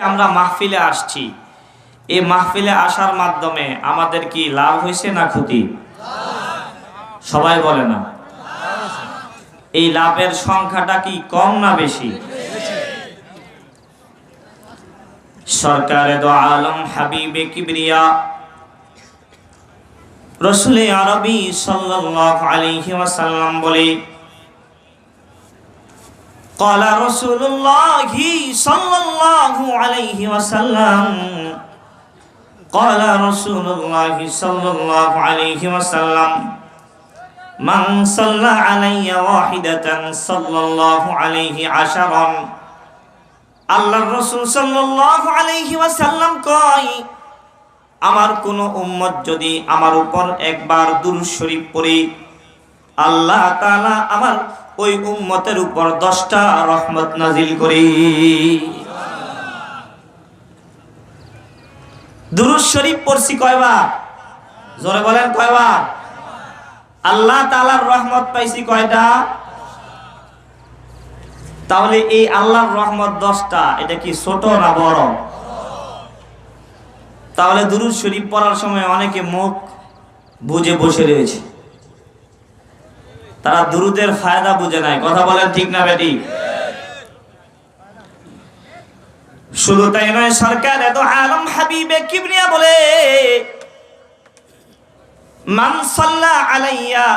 আমরা মাহফিলে আসছি, এই মাহফিলে আসার মাধ্যমে আমাদের কি লাভ হয়েছে না ক্ষতি? সবাই বলে না। এই লাভের সংখ্যাটা কি কম না বেশি? সরকারে দো আলম হাবিবে কিবরিয়া রাসূলে আরবি সাল্লাল্লাহু আলাইহি ওয়াসাল্লাম বলে, قال رسول الله صلى الله عليه وسلم قال رسول الله صلى الله عليه وسلم من صلى علي واحدة صلى الله عليه عشرا আল্লাহর রাসূল সাল্লাল্লাহু আলাইহি ওয়াসাল্লাম কয়, আমার কোন উম্মত যদি আমার উপর একবার দুরূদ শরীফ পড়ে, আল্লাহ তাআলা আমার ওই উম্মতের উপর 10টা রহমত নাজিল করে। দুরূদ শরীফ পড়ছি কয়বার? জোরে বলেন কয়বার? আল্লাহ তাআলার রহমত পাইছি কয়টা? তাহলে এই আল্লাহর রহমত 10টা, এটা কি ছোট না বড়? তাহলে দুরূদ শরীফ পড়ার সময় অনেকে মুখ বুজে বসে রয়েছে, তারা দুরুদের ফায়দা বুঝে নাই। কথা বলেন ঠিক না বেটি? শুধু তাই নয়, সরকার এত আলম হাবিবে কিবরিয়া বলে, মান সাল্লা আলাইয়া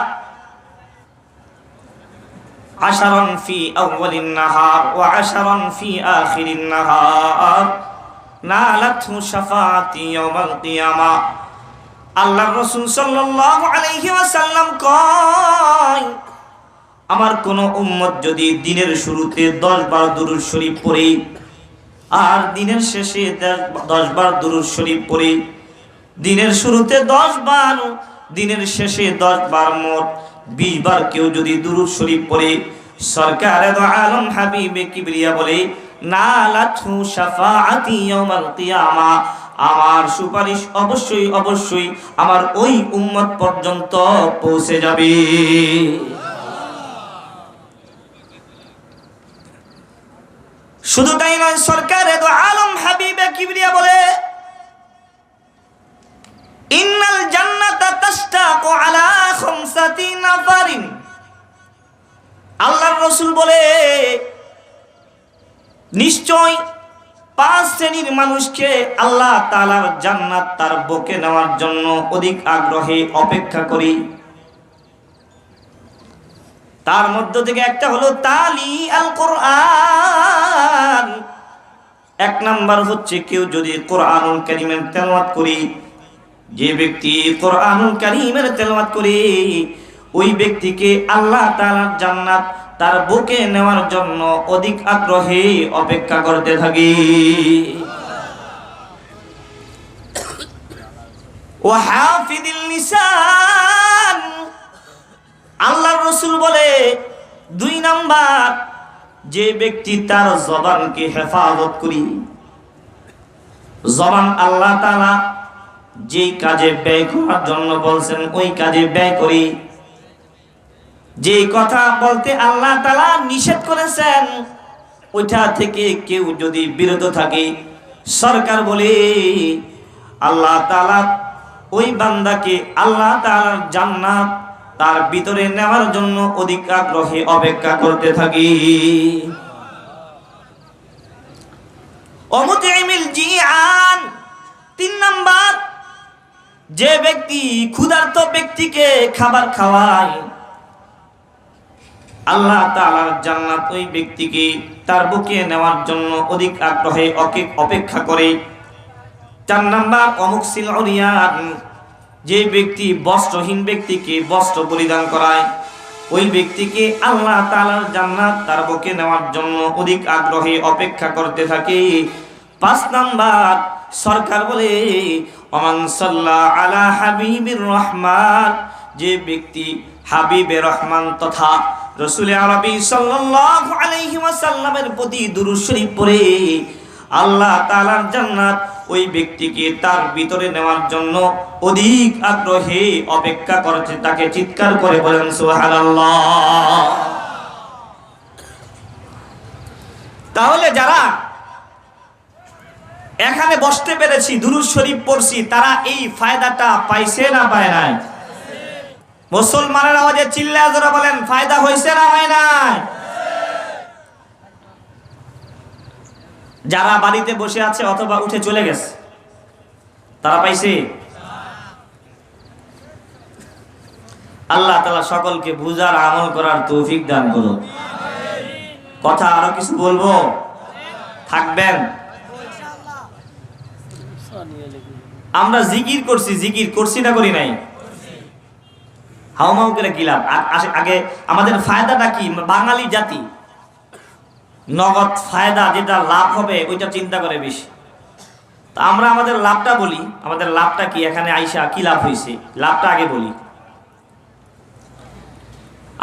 আশারান ফি আউয়ালিন নাহার ওয়া আশারান ফি আখিরিন নাহার নালাতহু শাফাআতি ইয়াউমাল কিয়ামা। আল্লাহর রাসূল সাল্লাল্লাহু আলাইহি ওয়াসাল্লাম কয়, আমার কোন উম্মত যদি দিনের শুরুতে 10 বার দুরূদ শরীফ পড়ে আর দিনের শেষে 10 বার দুরূদ শরীফ পড়ে, দিনের শুরুতে 10 বার, দিনের শেষে 10 বার, মোট 20 বার কেউ যদি দুরূদ শরীফ পড়ে, সরকারে দো আলম হাবিবে কিবরিয়া বলে, নালাতহু শাফাআতি ইয়াউমাল কিয়ামা, আমার সুপারিশ অবশ্যই অবশ্যই আমার ওই উম্মত পর্যন্ত পৌঁছে যাবে। শুধু তাই নয়, সরকারে দো আলম হাবিবে কিবরিয়া বলে, ইন্নাল জান্নাতা তাশতাকু আলা খামসাতি নাফারিন। আল্লাহর রাসূল বলে, নিশ্চয় 5 শ্রেণীর মানুষকে আল্লাহ তাআলার জান্নাত তার বুকে নেওয়ার জন্য অধিক আগ্রহে অপেক্ষা করি। তার মধ্য থেকে একটা হলো তালি আল কোরআন। 1 নাম্বার হচ্ছে কেউ যদি কোরআনুল কারীমের তেলাওয়াত করি, যে ব্যক্তি কোরআনুল কারীমের তেলাওয়াত করে, ওই ব্যক্তিকে আল্লাহ তাআলার জান্নাত তার বুকে নেওয়ার জন্য অধিক আগ্রহে অপেক্ষা করতে থাকি। ওয়া হাফিযিল লিসান। আল্লাহর রাসূল বলে, 2 নাম্বার, যে ব্যক্তি তার জবানকে হেফাজত করি। জবান আল্লাহ তাআলা যেই কাজে ব্যয় করার জন্য বলছেন ওই কাজে ব্যয় করি, যেই কথা বলতে আল্লাহ তাআলা নিষেধ করেছেন ওইটা থেকে কেউ যদি বিরত থাকে, সরকার বলে আল্লাহ তাআলা ওই বান্দাকে আল্লাহ তাআলার জান্নাত তার ভিতরে নেওয়ার জন্য অধিক আগ্রহে অপেক্ষা করতে থাকি। অমুতিমিল জিআন। 3 নাম্বার, যে ব্যক্তি ক্ষুধার্ত ব্যক্তিকে খাবার খাওয়ায়, আল্লাহ তাআলার জান্নাত ওই ব্যক্তিকে তার বুকে নেওয়ার জন্য অধিক আগ্রহে অপেক্ষা করে। 4 নাম্বার, অমুকসিল উরিয়ান। যে ব্যক্তি বস্ত্রহীন ব্যক্তিকে বস্ত্র পরিধান করায়, ওই ব্যক্তিকে আল্লাহ তাআলার জান্নাত তার বুকে নেওয়ার জন্য অধিক আগ্রহে অপেক্ষা করতে থাকে। 5 নাম্বার, সরকার বলে, ওমান সাল্লা আলা হাবিবির রহমান। যে ব্যক্তি হাবিবে রহমান তথা রাসূল আরবি সাল্লাল্লাহু আলাইহি ওয়াসাল্লামের প্রতি দুরূদ শরীফ পড়ে, আল্লাহ তাআলার জান্নাত ওই ব্যক্তিকে তার ভিতরে নেওয়ার জন্য অধিক আগ্রহে অপেক্ষা করছে। তাকে চিৎকার করে বলেন সুবহানাল্লাহ। তাহলে যারা এখানে বসতে পেরেছি, দুরূদ শরীফ পড়ছি, তারা এই ফায়দাটা পাইছে না পায় নাই? মুসলমানের আওয়াজে চিল্লায় জোরে বলেন, ফায়দা হয়েছে না হয় নাই? যারা বাড়িতে বসে আছে অথবা উঠে চলে গেছে, তারা পাইছে? আল্লাহ তাআলা সকলকে বুঝার আমল করার তৌফিক দান করুন। কথা আরো কিছু বলবো? থাকবেন? আমরা জিকির করছি না করি নাই? হাউমাউ করে কি লাভ? আগে আমাদের ফায়দাটা কি? বাঙালি জাতি নগদ ফায়দা, যেটা লাভ হবে ওইটা চিন্তা করে বেশি। তা আমরা আমাদের লাভটা বলি, আমাদের লাভটা কি? এখানে আইসা কি লাভ হয়েছে, লাভটা আগে বলি।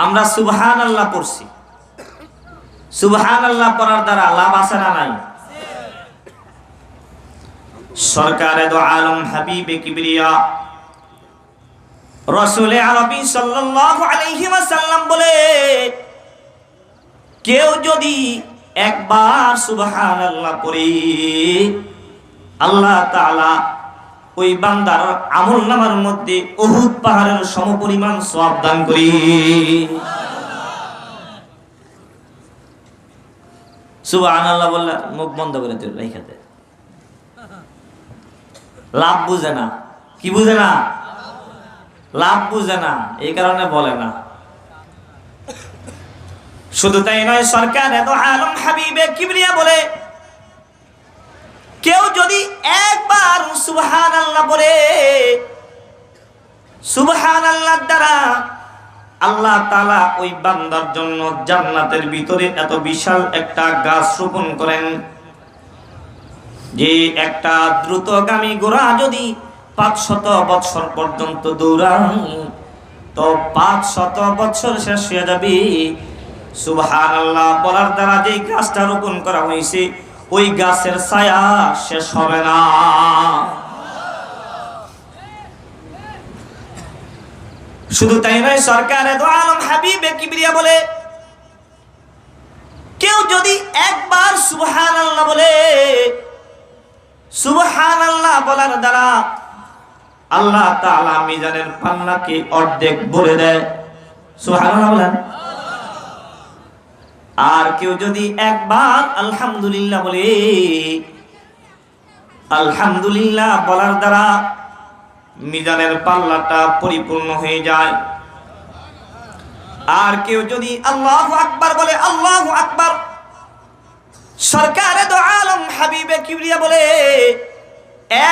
আমরা সুবহানাল্লাহ পড়ছি, সুবহানাল্লাহ পড়ার দ্বারা লাভ আছে না নাই? সরকারে দো আলম হাবিবে কিবরিয়া রাসূলে আরবি সাল্লাল্লাহু আলাইহি ওয়াসাল্লাম বলে, কেউ যদি একবার সুবহানাল্লাহ পড়ে আল্লাহ তাআলা ওই বান্দার আমলনামার মধ্যে উহুদ পাহাড়ের সমপরিমাণ সওয়াব দান করি। সুবহানাল্লাহ বললে মুখ বন্ধ করে দিল, রাইখাতে লাভ বুঝে না। কি বুঝে না? লাভ বুঝে না, এই কারণে বলে না। শুধু তাই নয়, সরকার এত আলম হাবিবে কিবরিয়া বলে, কেউ যদি একবার সুবহানাল্লাহ বলে, সুবহানাল্লাহর দ্বারা আল্লাহ তাআলা ওই বান্দার জন্য জান্নাতের ভিতরে এত বিশাল একটা গাছ রোপণ করেন, যে একটা দ্রুতগামী ঘোড়া যদি 500 বছর পর্যন্ত দৌড়ায়, তো 500 বছর শেষ হয়ে যাবে। সুবহানাল্লাহ বলার দ্বারা যে গাছটা রোপণ করা হয়েছে, ওই গাছের ছায়া শেষ হবে না। শুধু তাই নয়, সরকারে দো আলম হাবিবে কিবরিয়া বলে, কেউ যদি একবার সুবহানাল্লাহ বলে, সুবহানাল্লাহ বলার দ্বারা আল্লাহ তাআলা মিজানের পাল্লাকে অর্ধেক ভরে দেয়। সুবহানাল্লাহ বলেন। আর কেউ যদি একবার আলহামদুলিল্লাহ বলে, আলহামদুলিল্লাহ বলার দ্বারা মিজানের পাল্লাটা পরিপূর্ণ হয়ে যায়। আর কেউ যদি আল্লাহু আকবার বলে, আল্লাহু আকবার, সরকারে দো আলম হাবিবে কিবরিয়া বলে,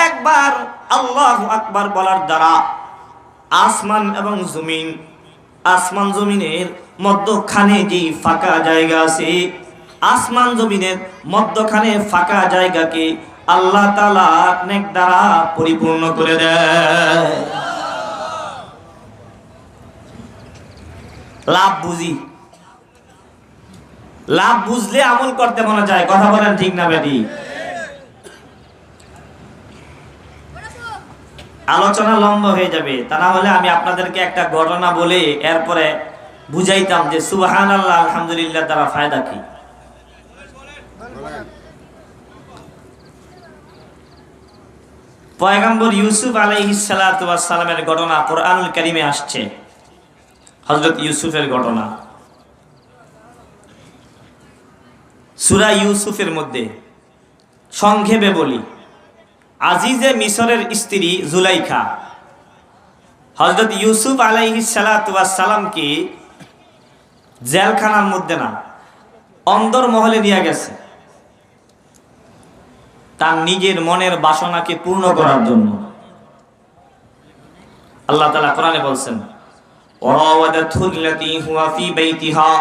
একবার আল্লাহু আকবার বলার দ্বারা আসমান এবং জমিন, আসমান জমিনের মধ্যখানে যে ফাঁকা জায়গা আছে, আসমান জমিনের মধ্যখানে ফাঁকা জায়গাকে আল্লাহ তাআলা নেক দ্বারা পরিপূর্ণ করে দেয়। লাভ বুঝি, লাভ বুঝলে আমল করতে মনে যায়। কথা বলেন ঠিক না বেটি? আলোচনা লম্বা হয়ে যাবে, তা না হলে আমি আপনাদেরকে একটা ঘটনা বলে এরপরে বুঝাইতাম যে সুবহানাল্লাহ আলহামদুলিল্লাহ দ্বারা ফায়দা কি। পয়গম্বর ইউসুফ আলাইহিস সালাতু ওয়াস সালামের ঘটনা কোরআনুল কারীমে আসছে। হযরত ইউসুফের ঘটনা সূরা ইউসুফের মধ্যে সংক্ষেপে বলি। আজিজে মিশরের স্ত্রী জুলাইখা হযরত ইউসুফ আলাইহিস সালাতু ওয়াস সালামকে জেলখানার মধ্যে না, অন্দর মহলে নিয়ে গেছে তার নিজের মনের বাসনাকে পূর্ণ করার জন্য। আল্লাহ তাআলা কোরআনে বলছেন, ওয়ারাওয়াদাতুল্লাতী হুয়া ফী বাইতিহা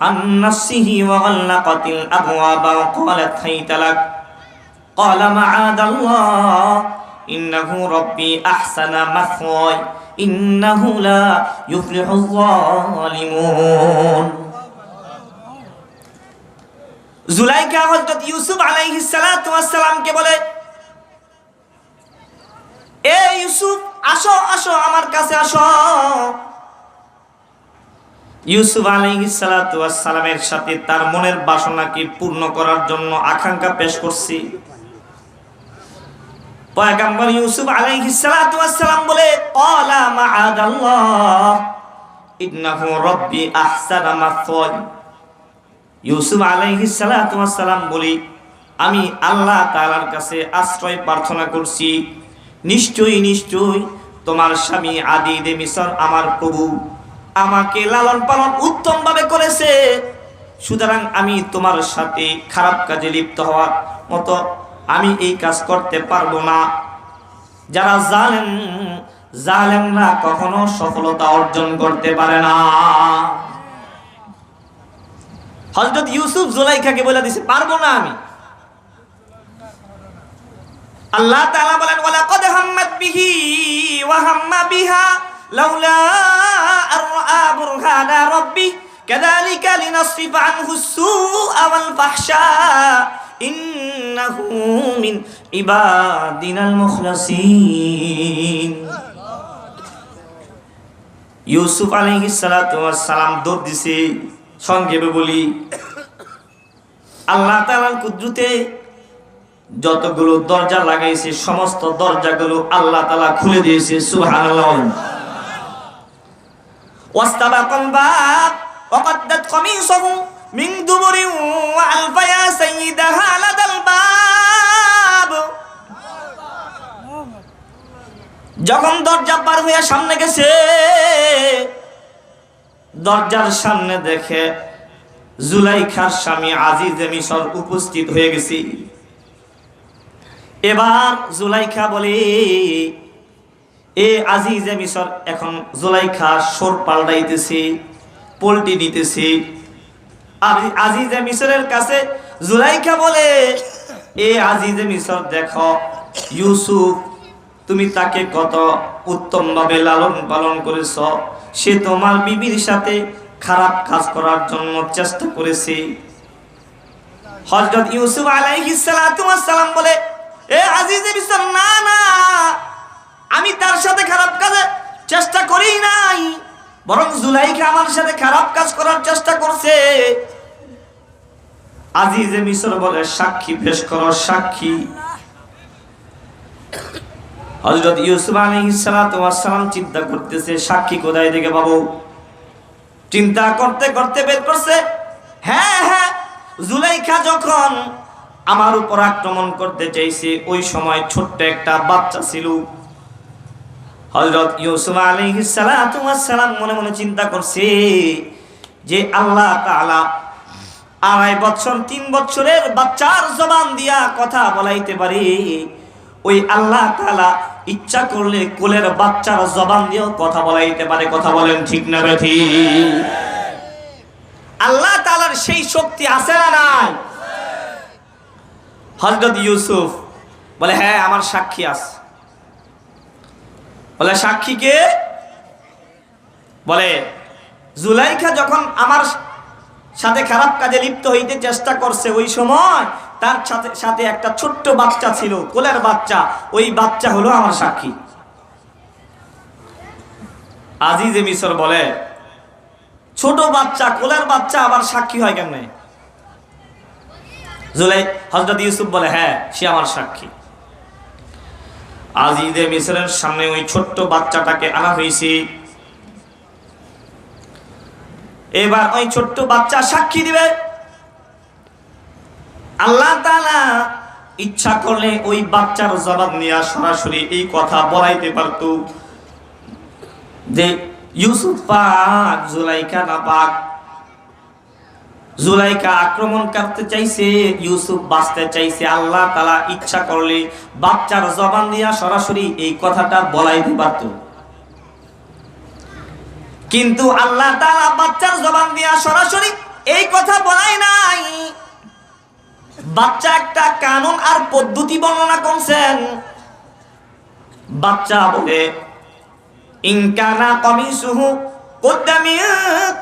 আন নাফসিহি ওয়া গাল্লাকাতিল আবওয়াবা ওয়া ক্বালাত হাইতা লাক ক্বালা মাআদাল্লাহ ইন্নাহু রাব্বী আহসানা মাসওয়ায় ইন্নাহু লা ইউফলিহুয যালিমুন। জুলাইখা হযরত ইউসুফ আলাইহিস সালাতু ওয়াস সালামকে বলে, এ ইউসুফ, আসো আসো, আমার কাছে আসো। ইউসুফ আলাইহিস সালাতু ওয়াস সালামের সাথে তার মনের বাসনাকে পূর্ণ করার জন্য আকাঙ্ক্ষা পেশ করছি। পয়গম্বর ইউসুফ আলাইহিস সালাতু ওয়াস সালাম বলে ক্বালা মাআদাল্লাহ ইন্নাহু রাব্বি আহসানা মাসওয়াই। ইউসুফ আলাইহিস সালাতু ওয়াস সালাম বলি আমি আল্লাহ তাআলার কাছে আশ্রয় প্রার্থনা করছি, নিশ্চয়ই নিশ্চয়ই তোমার স্বামী আদিদে মিসর আমার প্রভু আমাকে লালন পালন উত্তম ভাবে করেছে, সুতরাং আমি তোমার সাথে খারাপ কাজে লিপ্ত হওয়ার মতো আমি এই কাজ করতে পারবো না। যারা জালেমরা কখনো সফলতা অর্জন করতে পারে না। হযরত ইউসুফ জুলাইখাকে বলে দিয়েছে পারবো না আমি। আল্লাহ তাআলা বলেন ওয়ালাকাদ হাম্মাত বিহি ওয়া হাম্মা বিহা লাউলা আরআ বুরহানা রাব্বি কাযালিকা লিনাসরিফা আনহু আস-সুআ ওয়াল ফাহশা ইন্নাহু মিন ইবাদিনাল মুখলাসিন। ইউসুফ আলাইহিস সালাতু ওয়াস সালাম দৌড় দিছে। সংক্ষেপে বলি আল্লাহ তাআলার কুদরতে যতগুলো দরজা লাগাইছে সমস্ত দরজাগুলো আল্লাহ তাআলা খুলে দিয়েছে। সুবহানাল্লাহ। ওয়াস্তাবাকাল বাব ওয়াকাদ্দাত কামিসাহু মিন দুবুরিন ওয়া আলফা ইয়া সাইয়্যিদাহা লাদাল বাব। যখন দরজা পার হয়ে সামনে গেছে দরজার সামনে দেখে জুলাইখার স্বামী আজিজে মিসর উপস্থিত হয়ে গেছে। এবার জুলাইখা বলে এ আজিজে মিসর এখন জুলাইখা সোর পাল্টাইতেছে, পল্টি নিতেছে। আর আজিজে মিসরের কাছে জুলাইখা বলে এ আজিজে মিসর দেখো ইউসুফ তুমি তাকে কত উত্তম ভাবে লালন পালন করেছ, সে তোমার বিবির সাথে খারাপ কাজ করার জন্য চেষ্টা করেছে। হযরত ইউসুফ আলাইহিস সালাতু ওয়াস সালাম বলে এ আজিজে মিসর না না আমি তার সাথে খারাপ কাজে চেষ্টা করি নাই, বরং জুলাইখা আমার সাথে খারাপ কাজ করার চেষ্টা করছে। আজিজে মিসর বলে সাক্ষী পেশ করো, সাক্ষী। হযরত ইউসুফ আলাইহিস সালাতু ওয়াস সালাম চিন্তা করতেছে সাক্ষী কোথায় থেকে পাবো। চিন্তা করতে করতে বের করছে হ্যাঁ হ্যাঁ জুলাইখা যখন আমার উপর আক্রমণ করতে চাইছে ওই সময় ছোট্ট একটা বাচ্চা ছিল। হযরত ইউসুফ আলাইহিস সালাতু ওয়াস সালাম মনে মনে চিন্তা করছে যে আল্লাহ তাআলা 2.5 বছর 3 বছরের বাচ্চার জবান দিয়া কথা বলাইতে পারে, ওই আল্লাহ তাআলা ইচ্ছা করলে কোলের বাচ্চার জবান দিয়েও কথা বলাইতে পারে। কথা বলেন ঠিক না বেঠিক? আল্লাহ তাআলার সেই শক্তি আছে না নাই? হযরত ইউসুফ বলে হ্যাঁ আমার সাক্ষী আছে। বলে সাক্ষী কে? বলে জুলাইখা যখন আমার সাথে খারাপ কাজে লিপ্ত হইতে চেষ্টা করছে ওই সময় তার সাথে একটা ছোট্ট বাচ্চা ছিল, কোলের বাচ্চা, ওই বাচ্চা হলো আমার সাক্ষী। আজিজে মিসর বলে ছোট বাচ্চা, কোলের বাচ্চা আবার সাক্ষী হয় কেমনে? হযরত ইউসুফ বলে হ্যাঁ সে আমার সাক্ষী। আজিজে মিসরের সামনে ওই ছোট্ট বাচ্চাটাকে আনা হয়েছে। এবার ওই ছোট্ট বাচ্চা সাক্ষী দিবে। আল্লাহ তাআলা ইচ্ছা করলে ওই বাচ্চার জবাব নিয়ে সরাসরি এই কথা বলাইতে পারত যে ইউসুফ পাক জুলাইখা না পাক। জুলাইখা আক্রমণ করতে চাইছে, ইউসুফ বাঁচতে চাইছে। আল্লাহ তাআলা ইচ্ছা করলে বাচ্চার জবান দিয়া সরাসরি এই কথাটা বলাইতে পারত, কিন্তু আল্লাহ তাআলা বাচ্চার জবান দিয়া সরাসরি এই কথা বলাই নাই। বাচ্চা একটা কানুন আর পদ্ধতি বর্ণনা করছেন। বাচ্চা বলে ইনকানা কামিসুহু কুদ্দা মিন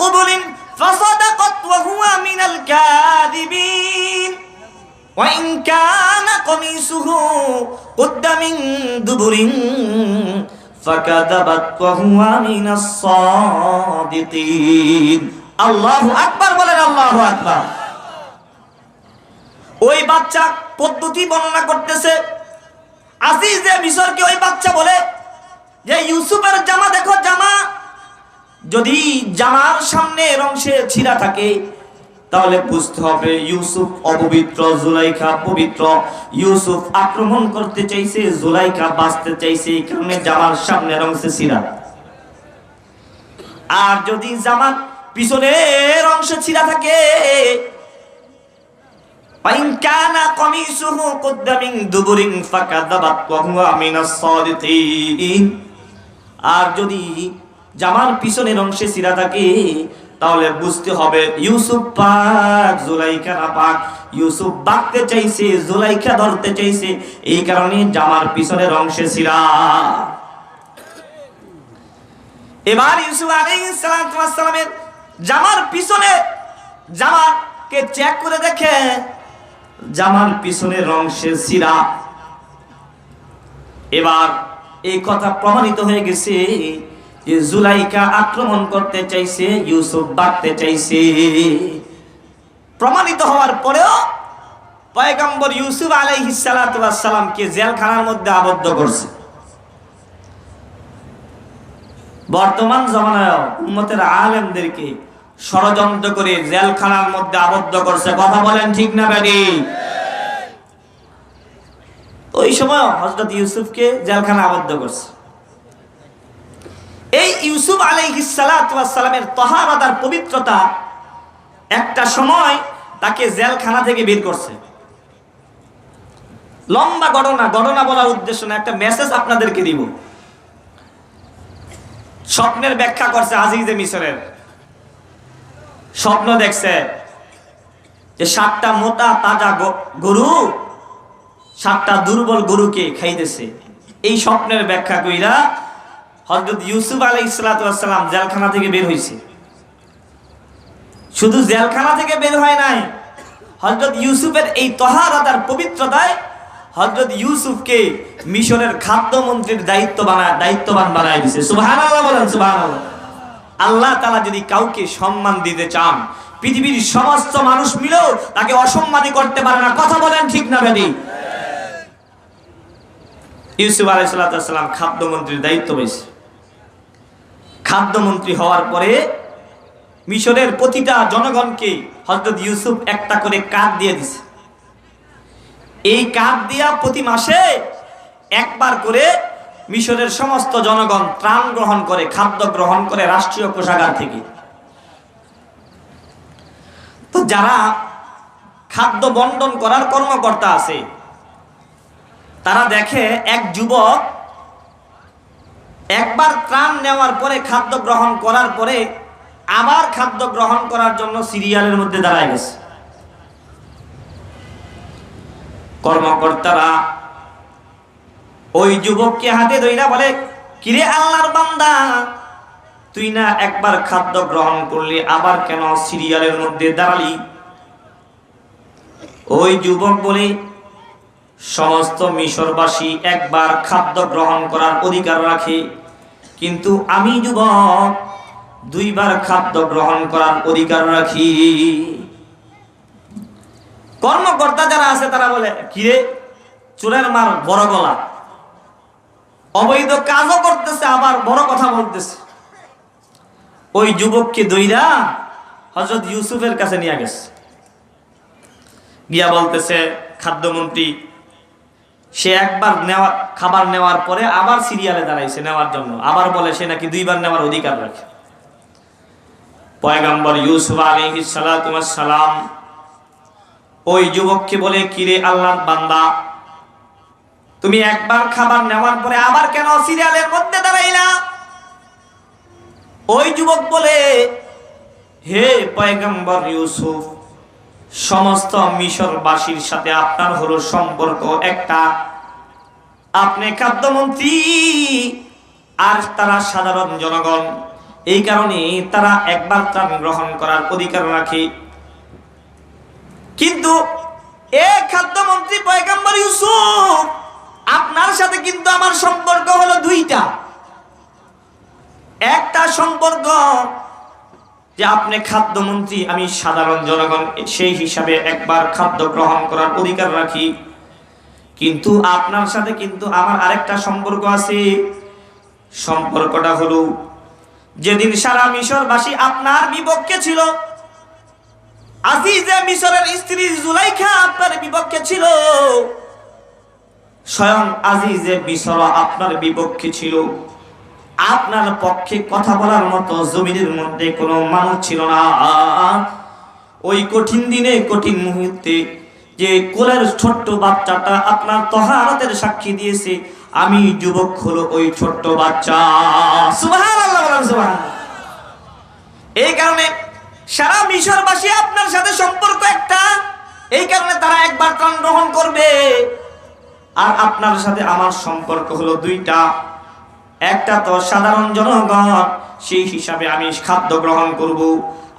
কুবুলিন ফাসাদাকাত ওয়া হুয়া মিনাল কাযিবিন ওয়া ইন কানা কামিসুহু কুদ্দা মিন দুবুরিন ফাকাযাবাত ওয়া হুয়া মিনাস সাদিকিন। আল্লাহু আকবার বলেন, আল্লাহু আকবার। ওই বাচ্চা পদ্ধতি বর্ণনা করতেছে। আজিজে মিশরকে ওই বাচ্চা বলে যে ইউসুফের জামা দেখো, জামা যদি জামার সামনের অংশে ছিঁড়া থাকে তাহলে বুঝতে হবে ইউসুফ অপবিত্র, জুলাইখা পবিত্র। ইউসুফ আক্রমণ করতে চাইছে, জুলাইখা বাঁচতে চাইছে, এই কারণে জামার সামনের অংশে ছিঁড়া। আর যদি জামার পিছনের অংশে ছিঁড়া থাকে, পাইন কানা কমিসুহু কুদ্দা মিন দুবুরিন ফাকাযাবাত ওয়া হুয়া মিনাস সাদিকিন। আর যদি জামার পিছনের অংশে ছিঁড়া থাকে তাহলে বুঝতে হবে ইউসুফ পাক, জুলাইখা না পাক। ইউসুফ বাঁকতে চাইছে, জুলাইখা ধরতে চাইছে, এই কারণে জামার পিছনের অংশে ছিঁড়া। এবার ইউসুফ আলাইহিস সালামের জামার পিছনে, জামাকে চেক করে দেখে জামার পিছনের অংশে ছিঁড়া। এবার এই কথা প্রমাণিত হয়ে গেছে যে জুলাইখা আক্রমণ করতে চাইছে, ইউসুফ বাঁকতে চাইছে। প্রমাণিত হওয়ার পরেও পয়গম্বর ইউসুফ আলাইহিস সালামকে জেলখানার মধ্যে আবদ্ধ করছে। বর্তমান জমানায় উম্মতের আলেমদেরকে ষড়যন্ত্র করে জেলখানার মধ্যে আবদ্ধ করছে। কথা বলেন ঠিক না বেটি? ওই সময় হযরত ইউসুফকে জেলখানা আবদ্ধ করছে। এই ইউসুফ আলাইহিস সালামের তাহারাত আর পবিত্রতা একটা সময় তাকে জেলখানা থেকে বের করছে। লম্বা ঘটনা বলার উদ্দেশ্য না, একটা মেসেজ আপনাদেরকে দিব। স্বপ্নের ব্যাখ্যা করছে আজিজে মিশরের। স্বপ্ন দেখছে যে 7টা মোটা তাজা গরু 7টা দুর্বল গরুকে খাইতেছে। এই স্বপ্নের ব্যাখ্যা কইরা হযরত ইউসুফ আলাইহিস সালাম জেলখানা থেকে বের হইছে। শুধু জেলখানা থেকে বের হয় নাই, হযরত ইউসুফের এই তাহারাত আর পবিত্রতায় হযরত ইউসুফকে মিশরের খাদ্যমন্ত্রীর দায়িত্ববান বানায় দিয়েছে। সুবহানাল্লাহ বলেন, সুবহানাল্লাহ। আল্লাহ তাআলা যদি কাউকে সম্মান দিতে চান, পৃথিবীর সমস্ত মানুষ মিলেও তাকে অসম্মানী করতে পারে না। কথা বলেন ঠিক না বেটি? ইউসুফ আলাইহিস সালাম খাদ্যমন্ত্রীর দায়িত্ব পেয়েছে। খাদ্যমন্ত্রী হওয়ার পরে মিশরের প্রতিটা জনগণকে হযরত ইউসুফ একটা করে কার্ড দিয়ে দিছে। এই কার্ড দিয়া প্রতি মাসে একবার করে মিশরের সমস্ত জনগণ ত্রাণ গ্রহণ করে, খাদ্য গ্রহণ করে রাষ্ট্রীয় কোষাগার থেকে। তো যারা খাদ্য বন্টন করার কর্মকর্তা আছে তারা দেখে এক যুবক একবার ত্রাণ নেওয়ার পরে, খাদ্য গ্রহণ করার পরে আবার খাদ্য গ্রহণ করার জন্য সিরিয়ালের মধ্যে দাঁড়ায় গেছে। কর্মকর্তারা ওই যুবককে হাতে ধইরা বলে, কিরে আল্লাহর বান্দা, তুই না একবার খাদ্য গ্রহণ করলি, আবার কেন সিরিয়ালের মধ্যে দাঁড়ালি? ওই যুবক বলে, সমস্ত মিশরবাসী একবার খাদ্য গ্রহণ করার অধিকার রাখে, কিন্তু আমি যুবক 2বার খাদ্য গ্রহণ করার অধিকার রাখি। কর্মকর্তা যারা আছে তারা বলে, কিরে চোরের মার বড় গলা, অবৈধ কাজও করতেছে আবার বড় কথা বলতেছে। ওই যুবককে দইরা হযরত ইউসুফের কাছে নিয়ে গেছে। গিয়া বলতেছে, খাদ্যমন্ত্রী সে একবার খাবার নেওয়ার পরে আবার সিরিয়ালে দাঁড়াইছে নেওয়ার জন্য, আবার বলে সে নাকি 2বার নেওয়ার অধিকার রাখে। পয়গম্বর ইউসুফ আলাইহিস সালাম ওই যুবককে বলে, কিরে আল্লাহর বান্দা, তুমি একবার খাবার নেওয়ার পরে আবার কেন সিরিয়ালের মধ্যে দাঁড়াইলা? ওই যুবক বলে, হে পয়গম্বর ইউসুফ, সমস্ত মিশরবাসীর সাথে আপনার হলো সম্পর্ক একটা। আপনি খাদ্যমন্ত্রী আর তারা সাধারণ জনগণ, এই কারণে তারা একবার ত্রাণ গ্রহণ করার অধিকার রাখে। কিন্তু এ খাদ্যমন্ত্রী পয়গম্বর ইউসুফ, আপনার সাথে কিন্তু আমার সম্পর্ক হলো 2টা। একটা সম্পর্ক যে আপনি খাদ্যমন্ত্রী, আমি সাধারণ জনগণ, সেই হিসাবে একবার খাদ্য গ্রহণ করার অধিকার রাখি। কিন্তু আপনার সাথে কিন্তু আমার আরেকটা সম্পর্ক আছে। সম্পর্কটা হলো, যেদিন সারা মিশরবাসী আপনার বিপক্ষে ছিল, আজিজে মিশরের স্ত্রী জুলাইখা আপনার বিপক্ষে ছিল, স্বয়ং আজিজে মিশর আপনার বিপক্ষে ছিল, আপনার পক্ষে কথা বলার মতো জমিনের মধ্যে কোনো মানুষ ছিল না। ওই কঠিন দিনে, কঠিন মুহূর্তে যে কোলের ছোট্ট বাচ্চাটা আপনার তহারতের সাক্ষী দিয়েছে, আমি যুবক হলো ওই ছোট্ট বাচ্চা। সুবহানাল্লাহ, বলেন সুবহানাল্লাহ। এই কারণে সারা মিশরবাসী আপনার সাথে সম্পর্ক একটা, এই কারণে তারা একবার ত্রাণ গ্রহণ করবে। আর আপনার সাথে আমার সম্পর্ক হলো দুইটা। একটা তো সাধারণ জনগণ, সেই হিসাবে আমি খাদ্য গ্রহণ করব।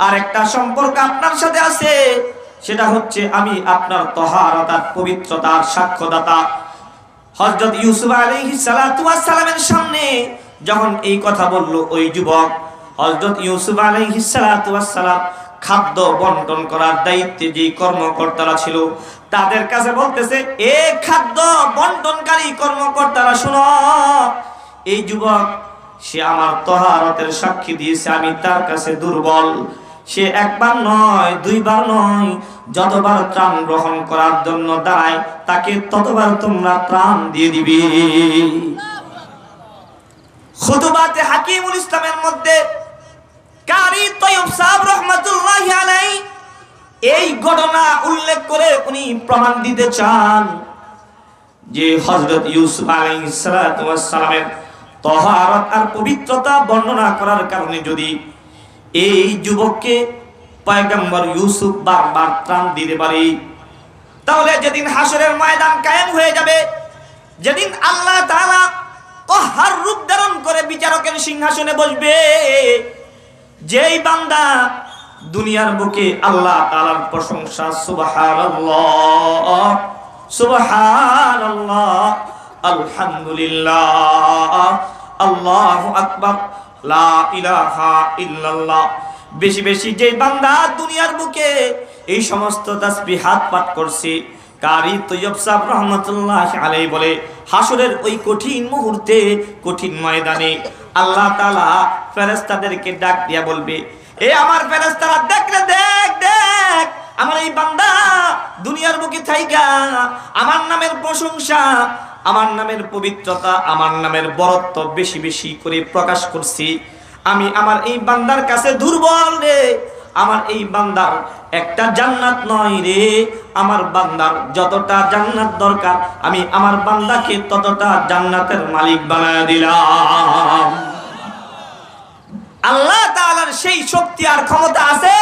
আর একটা সম্পর্ক আপনার সাথে আছে, সেটা হচ্ছে আমি আপনার তহারতার পবিত্রতার সাক্ষ্যদাতা। হযরত ইউসুফ আলাইহিস সালাতু ওয়াস সালামের সামনে যখন এই কথা বলল ওই যুবক, হযরত ইউসুফ আলাইহিস সালাতু ওয়াস সালাম খাদ্য বন্টন করার দায়িত্বে যে কর্মকর্তারা ছিল, তাদের কাছে বলতেছে, এ খাদ্য বন্টনকারী কর্মকর্তারা শোনো, এই যুবক সে আমার তহারতের সাক্ষী দিয়েছে, আমি তার কাছে দুর্বল। সে একবার নয়, দুইবার নয়, যতবার ত্রাণ গ্রহণ করার জন্য দাঁড়ায়, তাকে ততবার তোমরা ত্রাণ দিয়ে দিবে। খুতুবাতে হাকিমুল ইসলামের মধ্যে কারি তয়্যব সাহেব রাহমাতুল্লাহি আলাইহি এই ঘটনা উল্লেখ করে উনি প্রমাণ দিতে চান যে হযরত ইউসুফ আলাইহিস সালাতু ওয়াস সালামের তহারত আর পবিত্রতা বর্ণনা করার কারণে যদি এই যুবককে পয়গম্বর ইউসুফ বারবার ত্রাণ দিতে পারে, তাহলে যেদিন হাসরের ময়দান কায়েম হয়ে যাবে, যেদিন আল্লাহ তাআলা কহার রূপ ধারণ করে বিচারকের সিংহাসনে বসবে, যেই বান্দা দুনিয়ার বুকে আল্লাহ তাআলার প্রশংসা সুবহানাল্লাহ সুবহানাল্লাহ আলহামদুলিল্লাহ আল্লাহু আকবার লা ইলাহা ইল্লাল্লাহ বেশি বেশি যে বান্দা দুনিয়ার বুকে এই সমস্ত তাসবিহাত পাঠ করছে, কারি তয়্যব সাহেব রাহমাতুল্লাহি আলাইহি বলে, হাসরের ওই কঠিন মুহূর্তে, কঠিন ময়দানে আল্লাহ তাআলা ফেরেশতাদেরকে ডাক দিয়া বলবে, এ আমার ফেরেশতারা দেখ রে, দেখ দেখ, আমার এই বান্দা দুনিয়ার বুকে থাইকা আমার নামের প্রশংসা, আমার নামের পবিত্রতা, আমার নামের বরত্ব বেশি বেশি করে প্রকাশ করছি। আমি আমার এই বান্দার কাছে দুর্বল রে, আমার এই বান্দার একটা জান্নাত নয় রে, আমার বান্দার যতটা জান্নাত দরকার আমি আমার বান্দাকে ততটা জান্নাতের মালিক বানায় দিলাম। আল্লাহ তাআলার সেই শক্তি আর ক্ষমতা আছে।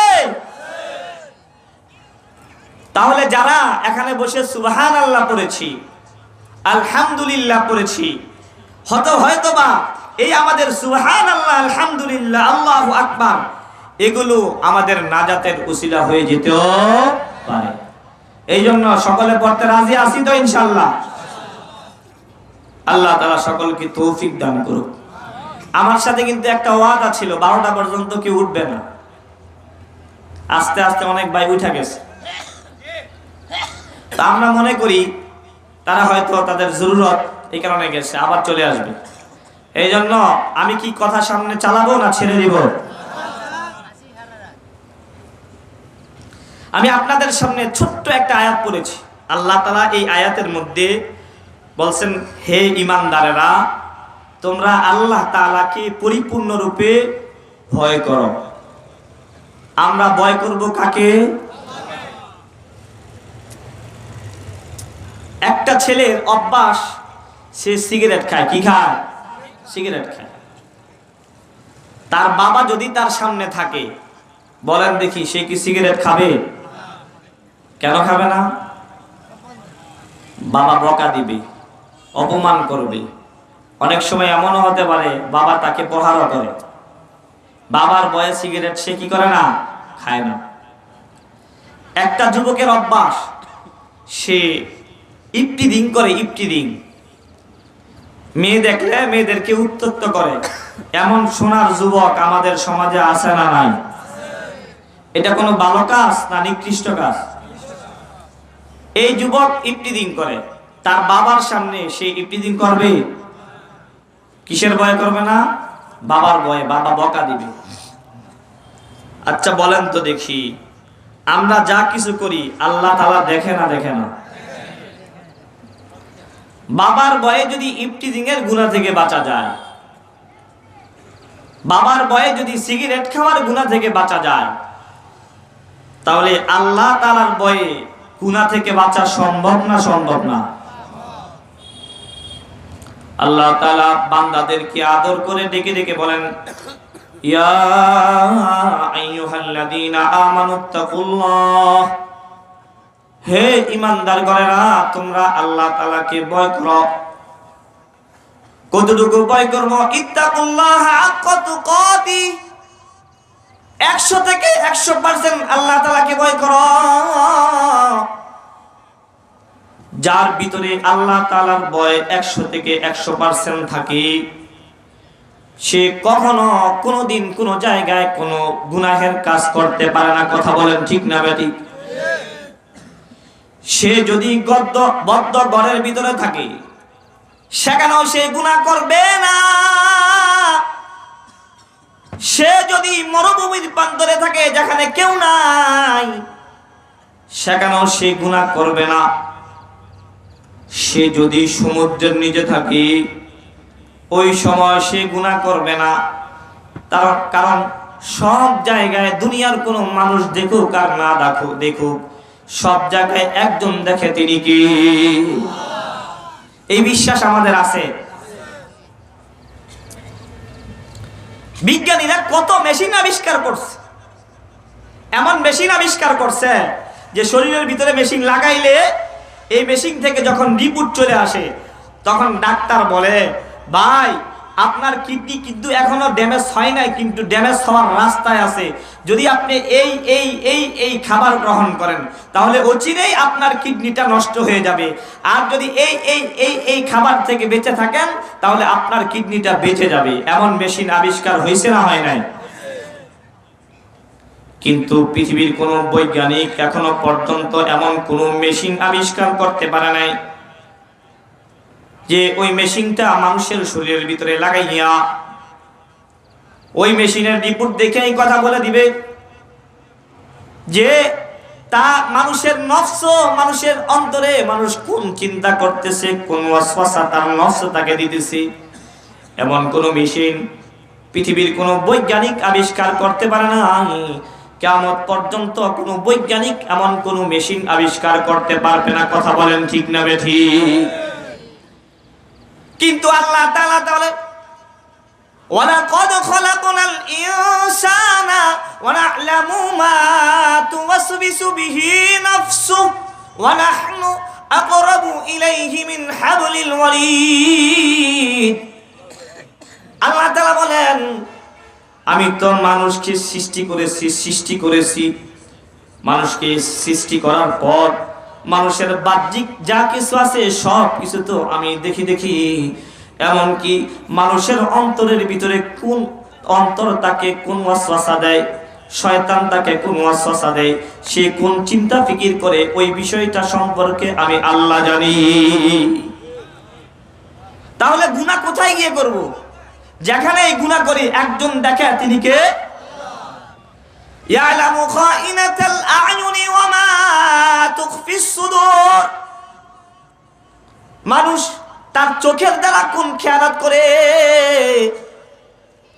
তাহলে যারা এখানে বসে সুবহানাল্লাহ পড়েছি, আলহামদুলিল্লাহ পড়েছি, হয়তোবা এই আমাদের সুবহানাল্লাহ, আলহামদুলিল্লাহ, আল্লাহু আকবার, এগুলো আমাদের নাজাতের উসিলা হয়ে যেতেও পারে। এই জন্য সকলে পড়তে রাজি আছি তো ইনশাআল্লাহ? আল্লাহ তাআলা সকলকে তৌফিক দান করুক। আমার সাথে কিন্তু একটা ওয়াদা ছিল, 12টা পর্যন্ত কেউ উঠবে না। আস্তে আস্তে অনেক ভাই উঠে গেছে। তা আমরা মনে করি তারা হয়তো তাদের জরুরত এই কারণে গেছে, আবার চলে আসবে। এই জন্য আমি কি কথা সামনে চালাবো না ছেড়ে দিব? আমি আপনাদের সামনে ছোট্ট একটা আয়াত পড়েছি। আল্লাহ তাআলা এই আয়াতের মধ্যে বলছেন, হে ঈমানদারেরা, তোমরা আল্লাহ তাআলাকে পরিপূর্ণরূপে ভয় করো। আমরা ভয় করব কাকে? একটা ছেলের অভ্যাস, সে সিগারেট খায়। কি খায়? সিগারেট খায়। তার বাবা যদি তার সামনে থাকে, বলেন দেখি সে কি সিগারেট খাবে? কেন খাবে না? বাবা বকা দিবে, অপমান করবে। অনেক সময় এমনও হতে পারে বাবা তাকে প্রহারও করে। বাবার বয়ে সিগারেট সে কি করে না? খায় না। একটা যুবকের অভ্যাস, সে ইফতিজিং করে। ইফতিজিং, মেয়ে দেখলে মেয়েদেরকে উত্ত্যক্ত করে। এমন সোনার যুবক আমাদের সমাজে আছে না নাই? এটা কোনো ভালো কাজ না নিকৃষ্ট কাজ? এই যুবক ইফতিজিং করে। তার বাবার সামনে সে ইফতিজিং করবে? কিসের ভয় করবে না? বাবার ভয়ে, বাবা বকা দিবে। আচ্ছা বলেন তো দেখি, আমরা যা কিছু করি আল্লাহ তাআলা দেখে না? দেখে না? বাবার ভয়ে যদি ইফতিজিং এর গুনাহ থেকে বাঁচা যায়, বাবার ভয়ে যদি সিগারেট খাওয়ার গুনাহ থেকে বাঁচা যায়, তাহলে আল্লাহ তাআলার ভয়ে গুনাহ থেকে বাঁচা সম্ভব না? সম্ভব না? আল্লাহ তাআলা বান্দাদেরকে আদর করে ডেকে ডেকে বলেন, ইয়া আইয়ুহাল্লাযীনা আমানুত্তাকুল্লাহ, হে ঈমানদারগণেরা তোমরা আল্লাহ তাআলাকে ভয় করো। কতটুকু ভয় করব? ইত্তাকুল্লাহ হাক্কা তুকাতি, 100 থেকে 100% আল্লাহ তাআলাকে ভয় করো। যার ভিতরে আল্লাহ তাআলার ভয় 100 থেকে 100% থাকে, সে কখনো কোনোদিন কোনো জায়গায় কোনো গুনাহের কাজ করতে পারে না। কথা বলেন ঠিক না বেঠিক? সে যদি বদ্ধ ঘরের ভিতরে থাকে, সেখানেও সে গুনাহ করবে না। সে যদি মরুভূমির প্রান্তরে থাকে, যেখানে কেউ নাই, সেখানেও সে গুনাহ করবে না। সে যদি সমুদ্রের নিচে থাকে, ওই সময় সে গুনাহ করবে না। তার কারণ সব জায়গায় দুনিয়ার কোনো মানুষ দেখুক আর না দেখুক, সব জায়গায় একজন দেখে, তিনি কি? এই বিশ্বাস আমাদের আছে। বিজ্ঞানীরা কত মেশিন আবিষ্কার করছে, এমন মেশিন আবিষ্কার করছে যে শরীরের ভিতরে মেশিন লাগাইলে এই মেশিন থেকে যখন রিপোর্ট চলে আসে, তখন ডাক্তার বলে, ভাই আপনার কিডনি কিন্তু এখনো ড্যামেজ হয় নাই, কিন্তু ড্যামেজ হওয়ার রাস্তায় আছে। যদি আপনি এই এই এই এই খাবার গ্রহণ করেন, তাহলে অচিরেই আপনার কিডনিটা নষ্ট হয়ে যাবে। আর যদি এই এই এই এই খাবার থেকে বেঁচে থাকেন, তাহলে আপনার কিডনিটা বেঁচে যাবে। এমন মেশিন আবিষ্কার হয়েছে না হয় নাই? কিন্তু পৃথিবীর কোন বৈজ্ঞানিক এখনো পর্যন্ত এমন কোন মেশিন আবিষ্কার করতে পারে নাই যে ওই মেশিনটা মানুষের শরীরের ভিতরে লাগাইয়া ওই মেশিনের রিপোর্ট দেখে এই কথা বলে দিবে যে তা মানুষের নফস, মানুষের অন্তরে মানুষ কোন চিন্তা করতেছে, কোন ওয়াসওয়াসা তার নফস তাকে দিতেছে। এমন কোন মেশিন পৃথিবীর কোন বৈজ্ঞানিক আবিষ্কার করতে পারে না। কিয়ামত পর্যন্ত কোন বৈজ্ঞানিক এমন কোন মেশিন আবিষ্কার করতে পারবে না। কথা বলেন ঠিক না বেঠিক? কিন্তু আল্লাহ তাআলা বলেন, ওয়ালাকাদ খলাকনাল ইনসানা ওয়া না'লামু মা তুওয়াসবিসু বিহি নাফসুহু ওয়া নাহনু আকরাবু ইলাইহি মিন হাবলিল ওয়ারিদ। আল্লাহ তাআলা বলেন, আমি তো মানুষকে সৃষ্টি করেছি। মানুষকে সৃষ্টি করার পর মানুষের বাহ্যিক যা কিছু আছে সব কিছু তো আমি দেখি। এমনকি মানুষের অন্তরের ভিতরে কোন অন্তর তাকে কোন ওয়াসওয়াসা দেয়, শয়তান তাকে কোন ওয়াসওয়াসা দেয়, সে কোন চিন্তা ফিকির করে, ওই বিষয়টা সম্পর্কে আমি আল্লাহ জানি। তাহলে গুনাহ কোথায় গিয়ে করব? যেখানে এই গুনাহ করি একজন দেখে, তিনি কে? ইয়ালামু খাইনাতাল আ'য়ুনি ওয়া মা তুখফিস সুদূর। মানুষ তার চোখের দ্বারা কোন খেয়ানত করে,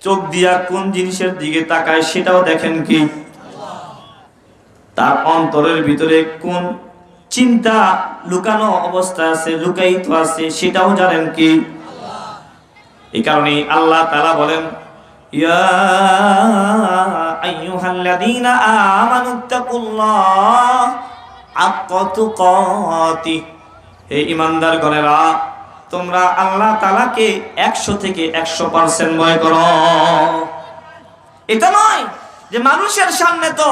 চোখ দিয়া কোন জিনিসের দিকে তাকায়, সেটাও দেখেন কি? তার অন্তরের ভিতরে কোন চিন্তা লুকানো অবস্থা আছে, লুকায়িত আছে, সেটাও জানেন কি? এই কারণে আল্লাহ তাআলা বলেন, ইয়া আইয়ুহাল্লাযীনা আমানুত্তাকুল্লাহ হাক্কা তুকাতি, হে ঈমানদারগণেরা তোমরা আল্লাহ তাআলাকে 100 থেকে 100% ভয় করো। এটা নয় যে মানুষের সামনে তো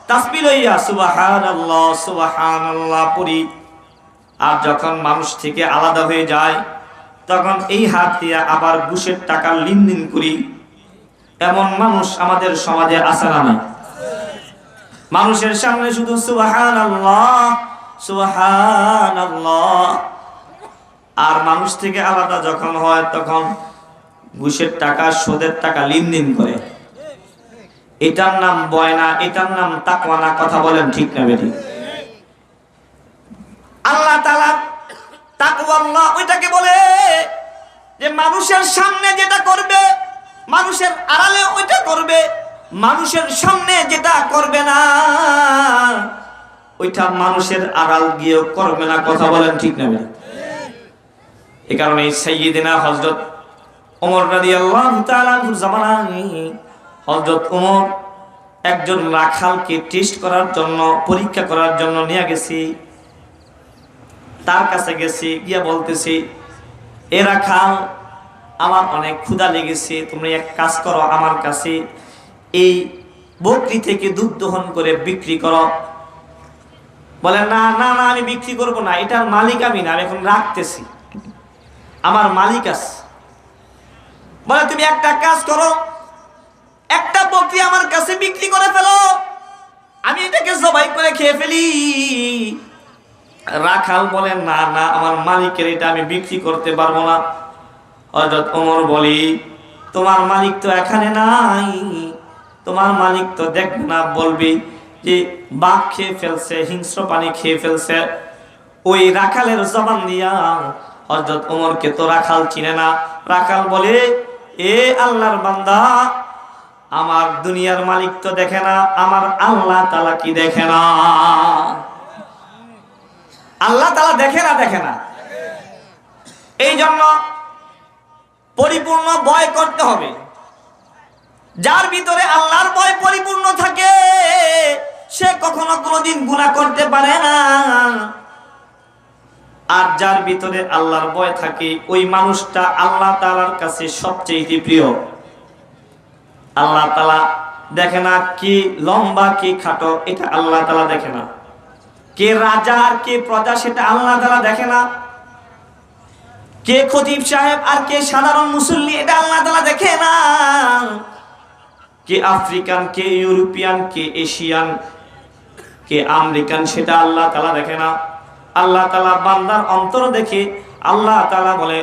তাসবিহ লইয়া সুবহানাল্লাহ সুবহানাল্লাহ পড়ি, আর যখন মানুষ থেকে আলাদা হয়ে যায় তখন এই হাত দিয়ে আবার ঘুষের টাকা লেনদেন করি। এমন মানুষ আমাদের সমাজে আছে না? মানুষের সামনে শুধু সুবহানাল্লাহ সুবহানাল্লাহ, আর মানুষ থেকে আলাদা যখন হয় তখন ঘুষের টাকা সুদের টাকা লেনদেন করে। এটার নাম বয়না, এটার নাম তাকওয়া না? কথা বলেন ঠিক না বেঠিক? আল্লাহ তাআলা তাকওয়াল্লাহ ওইটাকে বলে যে মানুষের সামনে যেটা করবে, মানুষের আড়ালে ওইটা করবে, মানুষের সামনে যেটা করবে না ওইটা মানুষের আড়াল গিয়েও করবে না। কথা বলেন ঠিক না বেঠিক? এই কারণে সাইয়্যিদিনা হযরত ওমর রাদিয়াল্লাহু তাআলা আনহুর জামানায় হযরত ওমর একজন রাখালকে টেস্ট করার জন্য, পরীক্ষা করার জন্য নিয়ে গেছি। তার কাছে গেছি, গিয়া বলতেছি, এ রাখাল, আমার অনেক ক্ষুধা লেগেছে, তুমি এক কাজ করো, আমার কাছে এই বকরি থেকে দুধ দহন করে বিক্রি করো। বলে না না না, আমি বিক্রি করব না, এটার মালিক আমি না, আমি এখন রাখতেছি, আমার মালিক আছে। বলে তুমি একটা কাজ করো, একটা বকরি আমার কাছে বিক্রি করে ফেলো, আমি এটাকে জবাই করে খেয়ে ফেলি। রাখাল বলে না না, আমার মালিকের এটা আমি বিক্রি করতে পারবো না। হযরত ওমর বলি, তোমার মালিক তো এখানে নাই, তোমার মালিক তো দেখবে না, বলবি যে বাঘ খেয়ে ফেলছে, হিংস্র প্রাণী খেয়ে ফেলছে। ওই রাখালের জবান দিয়া হযরত ওমরকে তো রাখাল চিনে না। রাখাল বলে, এ আল্লাহর বান্দা, আমার দুনিয়ার মালিক তো দেখে না, আমার আল্লাহ তাআলা কি দেখে না? আল্লাহ তাআলা দেখে না? দেখে না। এই জন্য পরিপূর্ণ ভয় করতে হবে। যার ভিতরে আল্লাহর ভয় পরিপূর্ণ থাকে সে কখনো কোনোদিন গুনাহ করতে পারে না। আর যার ভিতরে আল্লাহর ভয় থাকে ওই মানুষটা আল্লাহ তাআলার কাছে সবচেয়ে প্রিয়। আল্লাহ তাআলা দেখে না কি লম্বা কি খাটো, এটা আল্লাহ তাআলা দেখে না। কে রাজা আর কে প্রজা সেটা আল্লাহ তাআলা দেখে না। কে খতিব সাহেব আর কে সাধারণ মুসল্লি এটা আল্লাহ তাআলা দেখে না। কে আফ্রিকান, কে ইউরোপিয়ান, কে এশিয়ান, কে আমেরিকান সেটা আল্লাহ তাআলা দেখে না। আল্লাহ তাআলা বান্দার অন্তর দেখে। আল্লাহ তাআলা বলে,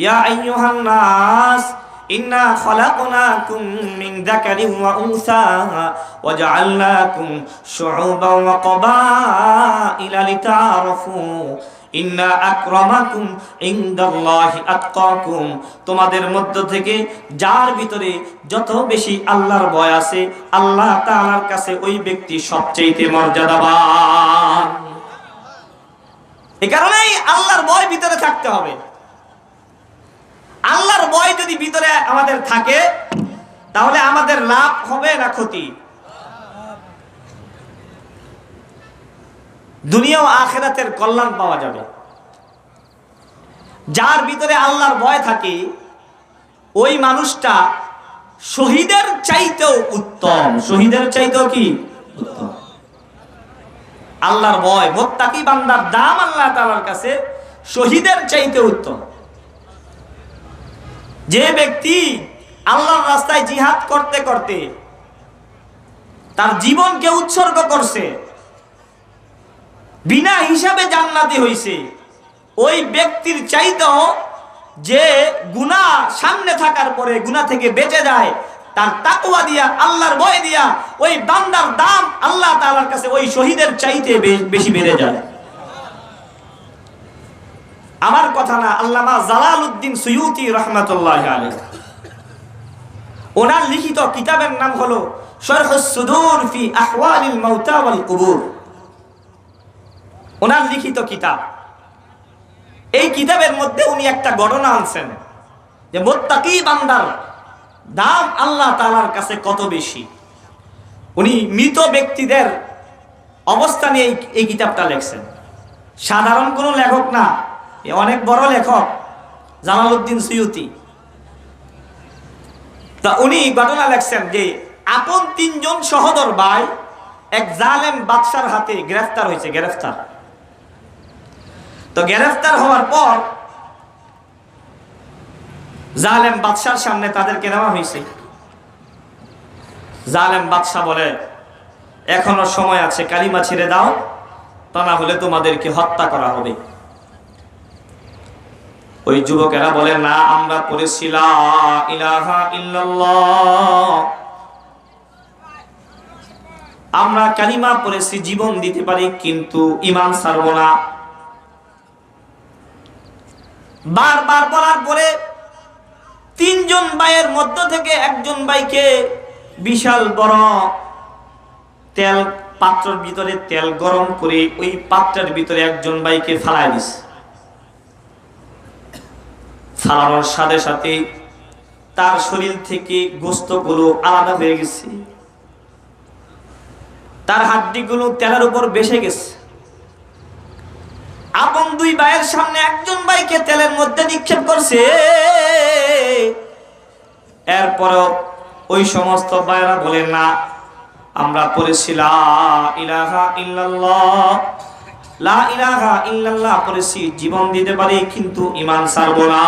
ইয়া আইয়ুহান নাস ইন্না খালাকনাকুম মিন যাকারিন ওয়া উনসা ওয়া জাআলনাকুম শুউবান ওয়া ক্বাবাইলা লিতাআরাফু ইন্না আকরামাকুম ইনদাল্লাহি আতকাকুম। তোমাদের মধ্য থেকে যার ভিতরে যত বেশি আল্লাহর ভয় আছে আল্লাহ তাআলার কাছে ওই ব্যক্তি সবচেয়ে মর্যাদাবান। এই কারণেই আল্লাহর ভয় ভিতরে থাকতে হবে। আল্লাহর ভয় যদি ভিতরে আমাদের থাকে তাহলে আমাদের লাভ হবে না ক্ষতি? দুনিয়া ও আখিরাতের কল্যাণ পাওয়া যাবে। যার ভিতরে আল্লাহর ভয় থাকে ওই মানুষটা শহীদের চাইতেও উত্তম। শহীদের চাইতেও কি উত্তম? আল্লাহর ভয়, মুত্তাকি বান্দার দাম আল্লাহ তাআলার কাছে শহীদের চাইতে উত্তম। যে ব্যক্তি আল্লাহর রাস্তায় জিহাদ করতে করতে তার জীবনকে উৎসর্গ করছে, বিনা হিসাবে জান্নাতি হইছে, ওই ব্যক্তির চাইতেও যে গুনাহ সামনে থাকার পরে গুনাহ থেকে বেঁচে যায়, তার তাকওয়া দিয়া, আল্লাহর ভয় দিয়া ওই বান্দার দাম আল্লাহ তাআলার কাছে ওই শহীদের চাইতে বেশি বেড়ে যায়। আমার কথা না, আল্লামা জালালউদ্দিন সুয়ুতি রাহমাতুল্লাহি আলাইহি, ওনার লিখিত কিতাবের নাম হলো শারহুস সুদুর ফি আহওয়ালিল মাউতা ওয়াল কুবুর। ওনার লিখিত কিতাব, এই কিতাবের মধ্যে উনি একটা ঘটনা আনছেন যে মুত্তাকি বান্দার দাম আল্লাহ তাআলার কাছে কত বেশি। উনি মৃত ব্যক্তিদের অবস্থা নিয়ে এই কিতাবটা লিখছেন। সাধারণ কোনো লেখক না, অনেক বড় লেখক জালালউদ্দিন সুয়ুতি। তা উনি ঘটনা লিখছেন যে আপন তিনজন সহোদর ভাই এক জালেম বাদশার হাতে গ্রেফতার হয়েছে। তো গ্রেফতার হওয়ার পর জালেম বাদশার সামনে তাদেরকে নেওয়া হয়েছে। জালেম বাদশা বলে, এখনো সময় আছে, কালিমা ছেড়ে দাও, তা না হলে তোমাদেরকে হত্যা করা হবে। ওই যুবকেরা বলে, না, আমরা পড়েছি লা ইলাহা ইল্লাল্লাহ, আমরা কালিমা পড়েছি, জীবন দিতে পারি, কিন্তু ঈমান ছাড়ব না। বারবার বলার পরে তিনজন ভাইয়ের মধ্য থেকে একজন ভাইকে বিশাল বড় তেল পাত্রের ভিতরে তেল গরম করে ওই পাত্রের ভিতরে একজন ভাইকে ফালায় দিছে। ফালানোর সাথে সাথে তার শরীর থেকে গোশতগুলো আলাদা হয়ে গেছে, তার হাড্ডিগুলো তেলের উপর বেসে গেছে। আপন দুই ভাইয়ের সামনে একজন ভাইকে তেলের মধ্যে নিক্ষেপ করছে। এরপরও ওই সমস্ত ভাইরা বলে, না, আমরা পড়েছি লা ইলাহা ইল্লাল্লাহ, লা ইলাহা ইল্লাল্লাহ পড়েছি, জীবন দিতে পারি, কিন্তু ঈমান ছাড়ব না।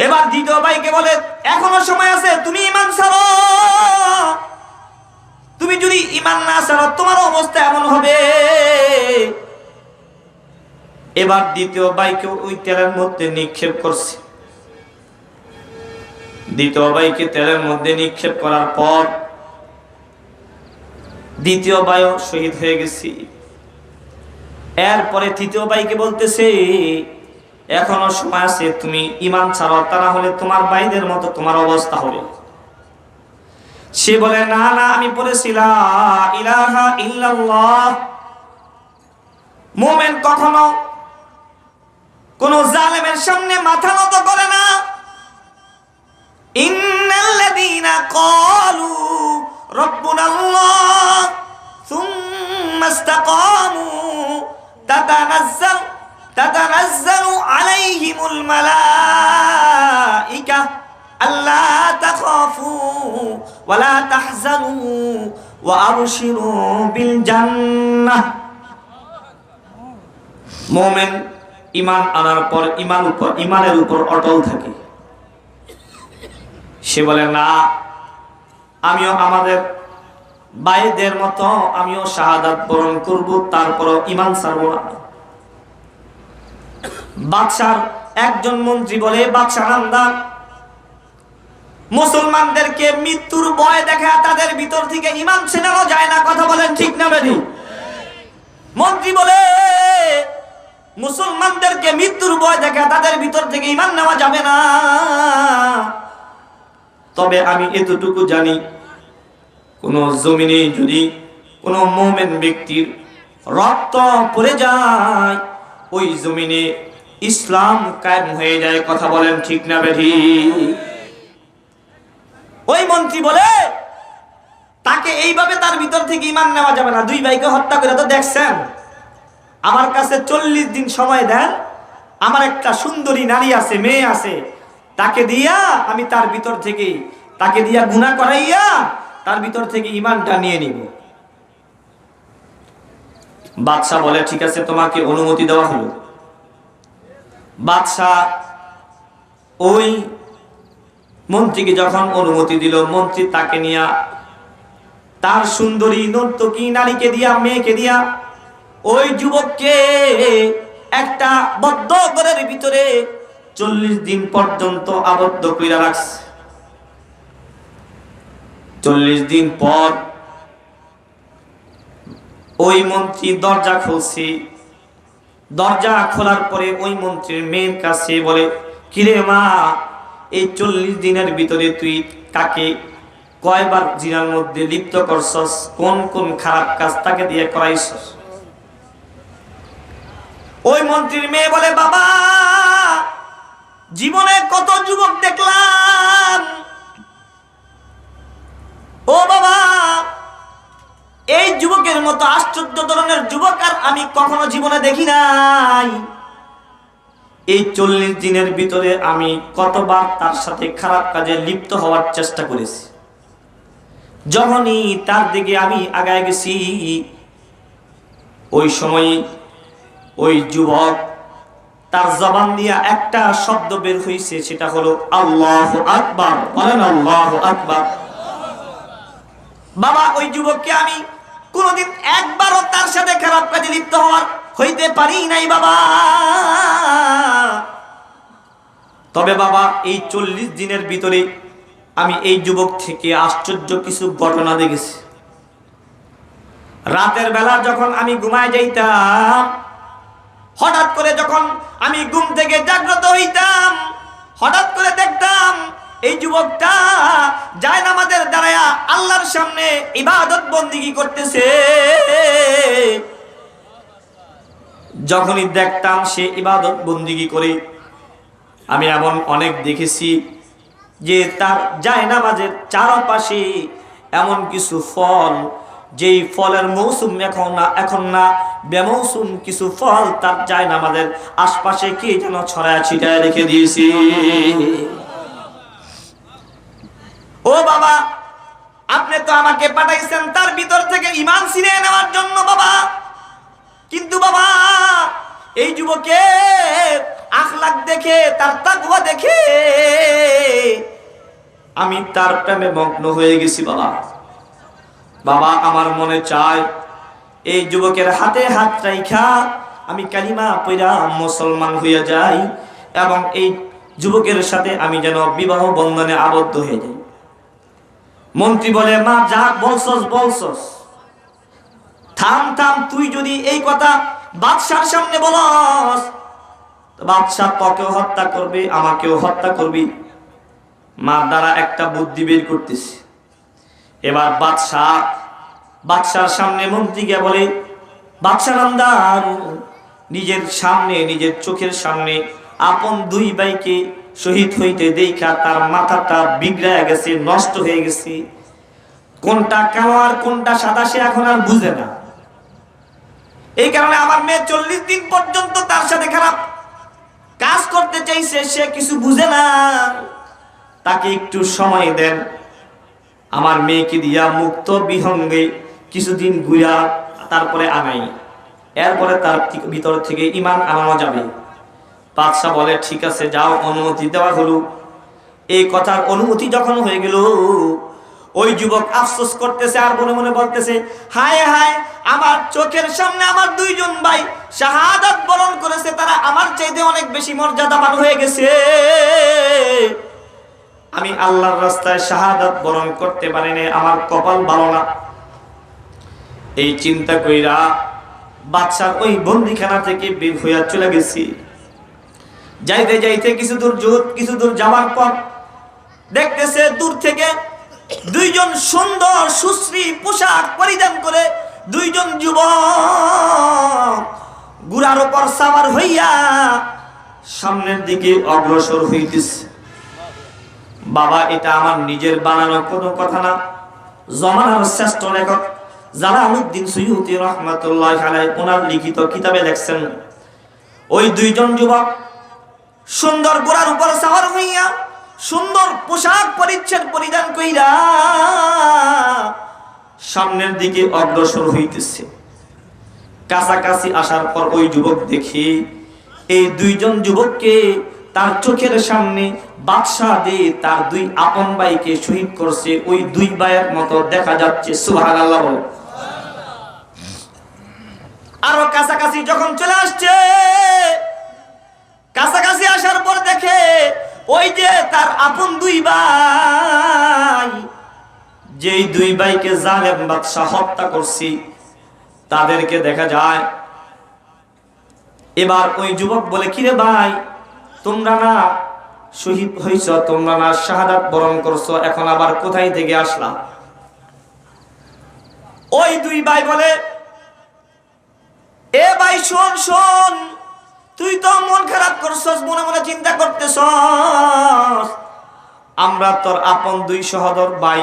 এবার দ্বিতীয় ভাইকে বলে, এখনো সময় আছে, তুমি ঈমান ছাড়ো, তুমি যদি ঈমান না ছাড়ো তোমার অবস্থা এমন হবে। এবার দ্বিতীয় ভাইকে ওই তেলের মধ্যে নিক্ষেপ করছে। দ্বিতীয় ভাইকে তেলের মধ্যে নিক্ষেপ করার পর দ্বিতীয় ভাইও শহীদ হয়ে গেছে। এরপরে তৃতীয় ভাইকে বলতেছে, এখনো সময় আছে, তুমি ঈমান ছাড়ো, তা না হলে তোমার ভাইদের মতো তোমার অবস্থা হবে। সে বলে, না না, আমি পড়েছি লা ইলাহা ইল্লাল্লাহ। মুমিন কখনো কোন জালেমের সামনে মাথা নত করে না। ইন্নাল্লাযীনা ক্বালু রাব্বুনাল্লাহ সুম্মা ইসতাকামু তাতানাজ্জালু আলাইহিমুল মালাইকা আল্লা তাখাফু ওয়া লা তাহজানু ওয়া আবশিরু বিল জান্নাহ। মুমিন ঈমান আনার পর ঈমানের উপর অটল থাকে। সে বলে, না, আমিও আমাদের ভাইদের মতো আমিও শাহাদাত বরণ করব, তারপরও ঈমান ছাড়ব না। বাদশার একজন মন্ত্রী বলে, বাদশা নামদার, মুসলমানদেরকে মৃত্যুর ভয় দেখা তাদের ভিতর থেকে ঈমান ছেড়ানো যায় না। কথা বলেন ঠিক না বেঠিক? মন্ত্রী বলে, মুসলমানদেরকে মৃত্যুর ভয় দেখা তাদের ভিতর থেকে ঈমান নেওয়া যাবে না। তবে আমি এতটুকু জানি, কোন জমিনে যদি কোন মুমিন ব্যক্তির রক্ত পড়ে যায়, ওই জমিনে ইসলাম কায়েম হয়ে যায়। কথা বলেন ঠিক না বেঠিক? ওই মন্ত্রী বলে, তাকে এইভাবে তার ভিতর থেকে ঈমান নেওয়া যাবে না। দুই ভাইকে হত্যা করে তো দেখছেন, আমার কাছে 40 দিন সময় দেন, আমার একটা সুন্দরী নারী আছে, মেয়ে আছে, তাকে দিয়া আমি তার ভিতর থেকে, তাকে দিয়া গুনাহ করাইয়া তার ভিতর থেকে ঈমানটা নিয়ে নিব। বাদশা বলে, ঠিক আছে, তোমাকে অনুমতি দেওয়া হলো। বাদশা ওই মন্ত্রীকে যখন অনুমতি দিল, মন্ত্রী তাকে নিয়া, তার সুন্দরী নর্তকী নারীকে দিয়া, মেয়েকে দিয়া ওই যুবককে একটা বদ্ধ ঘরের ভিতরে 40 দিন পর্যন্ত আবদ্ধ করে রাখছে। 40 দিন পর ওই মন্ত্রী দরজা খুলছে। দরজা খোলার পরে ওই মন্ত্রীর মেয়ের কাছে বলে, কিরে মা, এই 40 দিনের ভিতরে তুই কাকে কয়বার জিনার মধ্যে লিপ্ত করছস, কোন কোন খারাপ কাজ তাকে দিয়ে করাইছস? ওই মন্ত্রীর মেয়ে বলে, বাবা, জীবনে কত যুবক দেখলাম, ও বাবা, এই যুবকের মতো আশ্চর্য ধরনের যুবক আর আমি কখনো জীবনে দেখি নাই। এই 40 দিনের ভিতরে আমি কতবার তার সাথে খারাপ কাজে লিপ্ত হওয়ার চেষ্টা করেছি। যখনই তার দিকে আমি আগায় গেছি, ওই সময় ওই যুবক তার জবান দিয়া একটা শব্দ বের হয়েছে, সেটা হলো আল্লাহু আকবার। বলেন আল্লাহু আকবার। বাবা, ওই যুবককে আমি কোনদিন একবারও তার সাথে খারাপ কাজে লিপ্ত হওয়ার হইতে পারি নাই বাবা। তবে বাবা এই 40 দিনের ভিতরে আমি এই যুবক থেকে আশ্চর্য কিছু ঘটনা দেখেছি। রাতের বেলা যখন আমি ঘুমায় যাইতাম, হঠাৎ করে যখন আমি ঘুম থেকে জাগ্রত হইতাম, হঠাৎ করে দেখতাম এই যুবকটা জায়নামাজের দাঁড়ায়া আল্লাহর সামনে ইবাদত বন্দেগী করতেছে। যখনই দেখতাম সে ইবাদত বন্দেগী করে, আমি এমন অনেক দেখেছি যে তার জায়নামাজের চারপাশে এমন কিছু ফল, যেই ফলের মৌসুম এখন না বেমৌসুম কিছু ফল তার জায়নামাজের আশপাশে কে যেন ছড়ায় ছিটায় রেখে দিয়েছি। ও বাবা, আপনি তো আমাকে পাঠাইছেন তার ভিতর থেকে ঈমান ছিনিয়ে নেওয়ার জন্য বাবা, কিন্তু বাবা এই যুবকের আখলাক দেখে, তার তাকওয়া দেখে আমি তার প্রেমে মগ্ন হয়ে গেছি বাবা। বাবা আমার মনে চায় এই যুবকের হাতে হাত রাইখা আমি কালিমা পড়া মুসলমান হইয়া যাই, এবং এই যুবকের সাথে আমি যেন বিবাহ বন্ধনে আবদ্ধ হয়ে যাই। মন্ত্রী বলে, মা যা বলছস, থাম থাম, তুই যদি এই কথা বাদশার সামনে বলস, বাদশা তোকেও হত্যা করবে, আমাকেও হত্যা করবি। মা দ্বারা একটা বুদ্ধি বের করতেছে। এবার বাদশার সামনে মন্ত্রী গিয়ে বলে, বাদশা নামদার, নিজের সামনে, নিজের চোখের সামনে আপন দুই ভাইকে শহীদ হইতে দেখা তার মাথাটা বিগড়ে গেছে, নষ্ট হয়ে গেছে। কোনটা কালো আর কোনটা সাদা সে এখন আর বুঝে না। এই কারণে আমার মেয়ে 40 দিন পর্যন্ত তার সাথে খারাপ কাজ করতে চাইছে, সে কিছু বুঝে না। তাকে একটু সময় দেন, আমার মেয়েকে দিয়া মুক্ত বিহঙ্গে কিছুদিন ঘুরা তারপরে আনাই, এরপরে তার ভিতর থেকে ঈমান আনানো যাবে। বাদশা বলে, ঠিক আছে যাও, অনুমতি দেওয়া হলো। এই কথার অনুমতি যখন হয়ে গেল, ওই যুবক আফসোস করতেছে আর মনে মনে বলতেছে, হায় হায়, আমার চোখের সামনে আমার দুইজন ভাই শাহাদাত বরণ করেছে, তারা আমার চাইতে অনেক বেশি মর্যাদাবান হয়ে গেছে। আমি আল্লাহর রাস্তায় শাহাদাত বরণ করতে পারিনি, আমার কপাল ভালো না। এই চিন্তা কইরা বাদশার ওই বন্দিখানা থেকে বের হইয়া চলে গেছি। যাইতে যাইতে কিছু দূর যাওয়ার পর দেখতেছে দূর থেকে দুইজন সুন্দর সুশ্রী পোশাক পরিধান করে দুইজন যুবক ঘোড়ার উপর সাওয়ার হইয়া সামনের দিকে অগ্রসর হইতেছে। বাবা এটা আমার নিজের বানানো কোনো কথা না, জমানার শ্রেষ্ঠ লেখক জালালউদ্দিন সুয়ুতী রাহমাতুল্লাহ আলাইহি ওনার লিখিত কিতাবে লেখছেন, ওই দুইজন যুবক সুন্দর ঘোড়ার উপর সাওয়ার হইয়া সুন্দর পোশাক পরিচ্ছদ পরিধান কইরা সামনের দিকে অগ্রসর হইতেছে। কাছাকাছি আসার পর ওই যুবক দেখি এই দুইজন যুবককে তার চোখের সামনে বাদশাহ দিয়ে তার দুই আপন ভাইকে শহীদ করছে। ওই দুই ভাইয়ের মতো দেখা যাচ্ছে। সুবহানাল্লাহ। আরো কাছাকাছি যখন চলে আসছে, কাছাকাছি আসার পর দেখে ওই যে তার আপন দুই ভাই, যেই দুই ভাইকে জালেম বাদশা হত্যা করছি, তাদেরকে দেখা যায়। এবার ওই যুবক বলে, কিরে ভাই, তোমরা না শহীদ হইছ, তোমরা না শাহাদাত বরণ করছো, এখন আবার কোথায় থেকে আসলা? ওই দুই ভাই বলে, এ ভাই শোন শোন, তুই তো মন খারাপ করছস, মনে মনে চিন্তা করতেছস, আমরা তোর আপন দুই সহোদর ভাই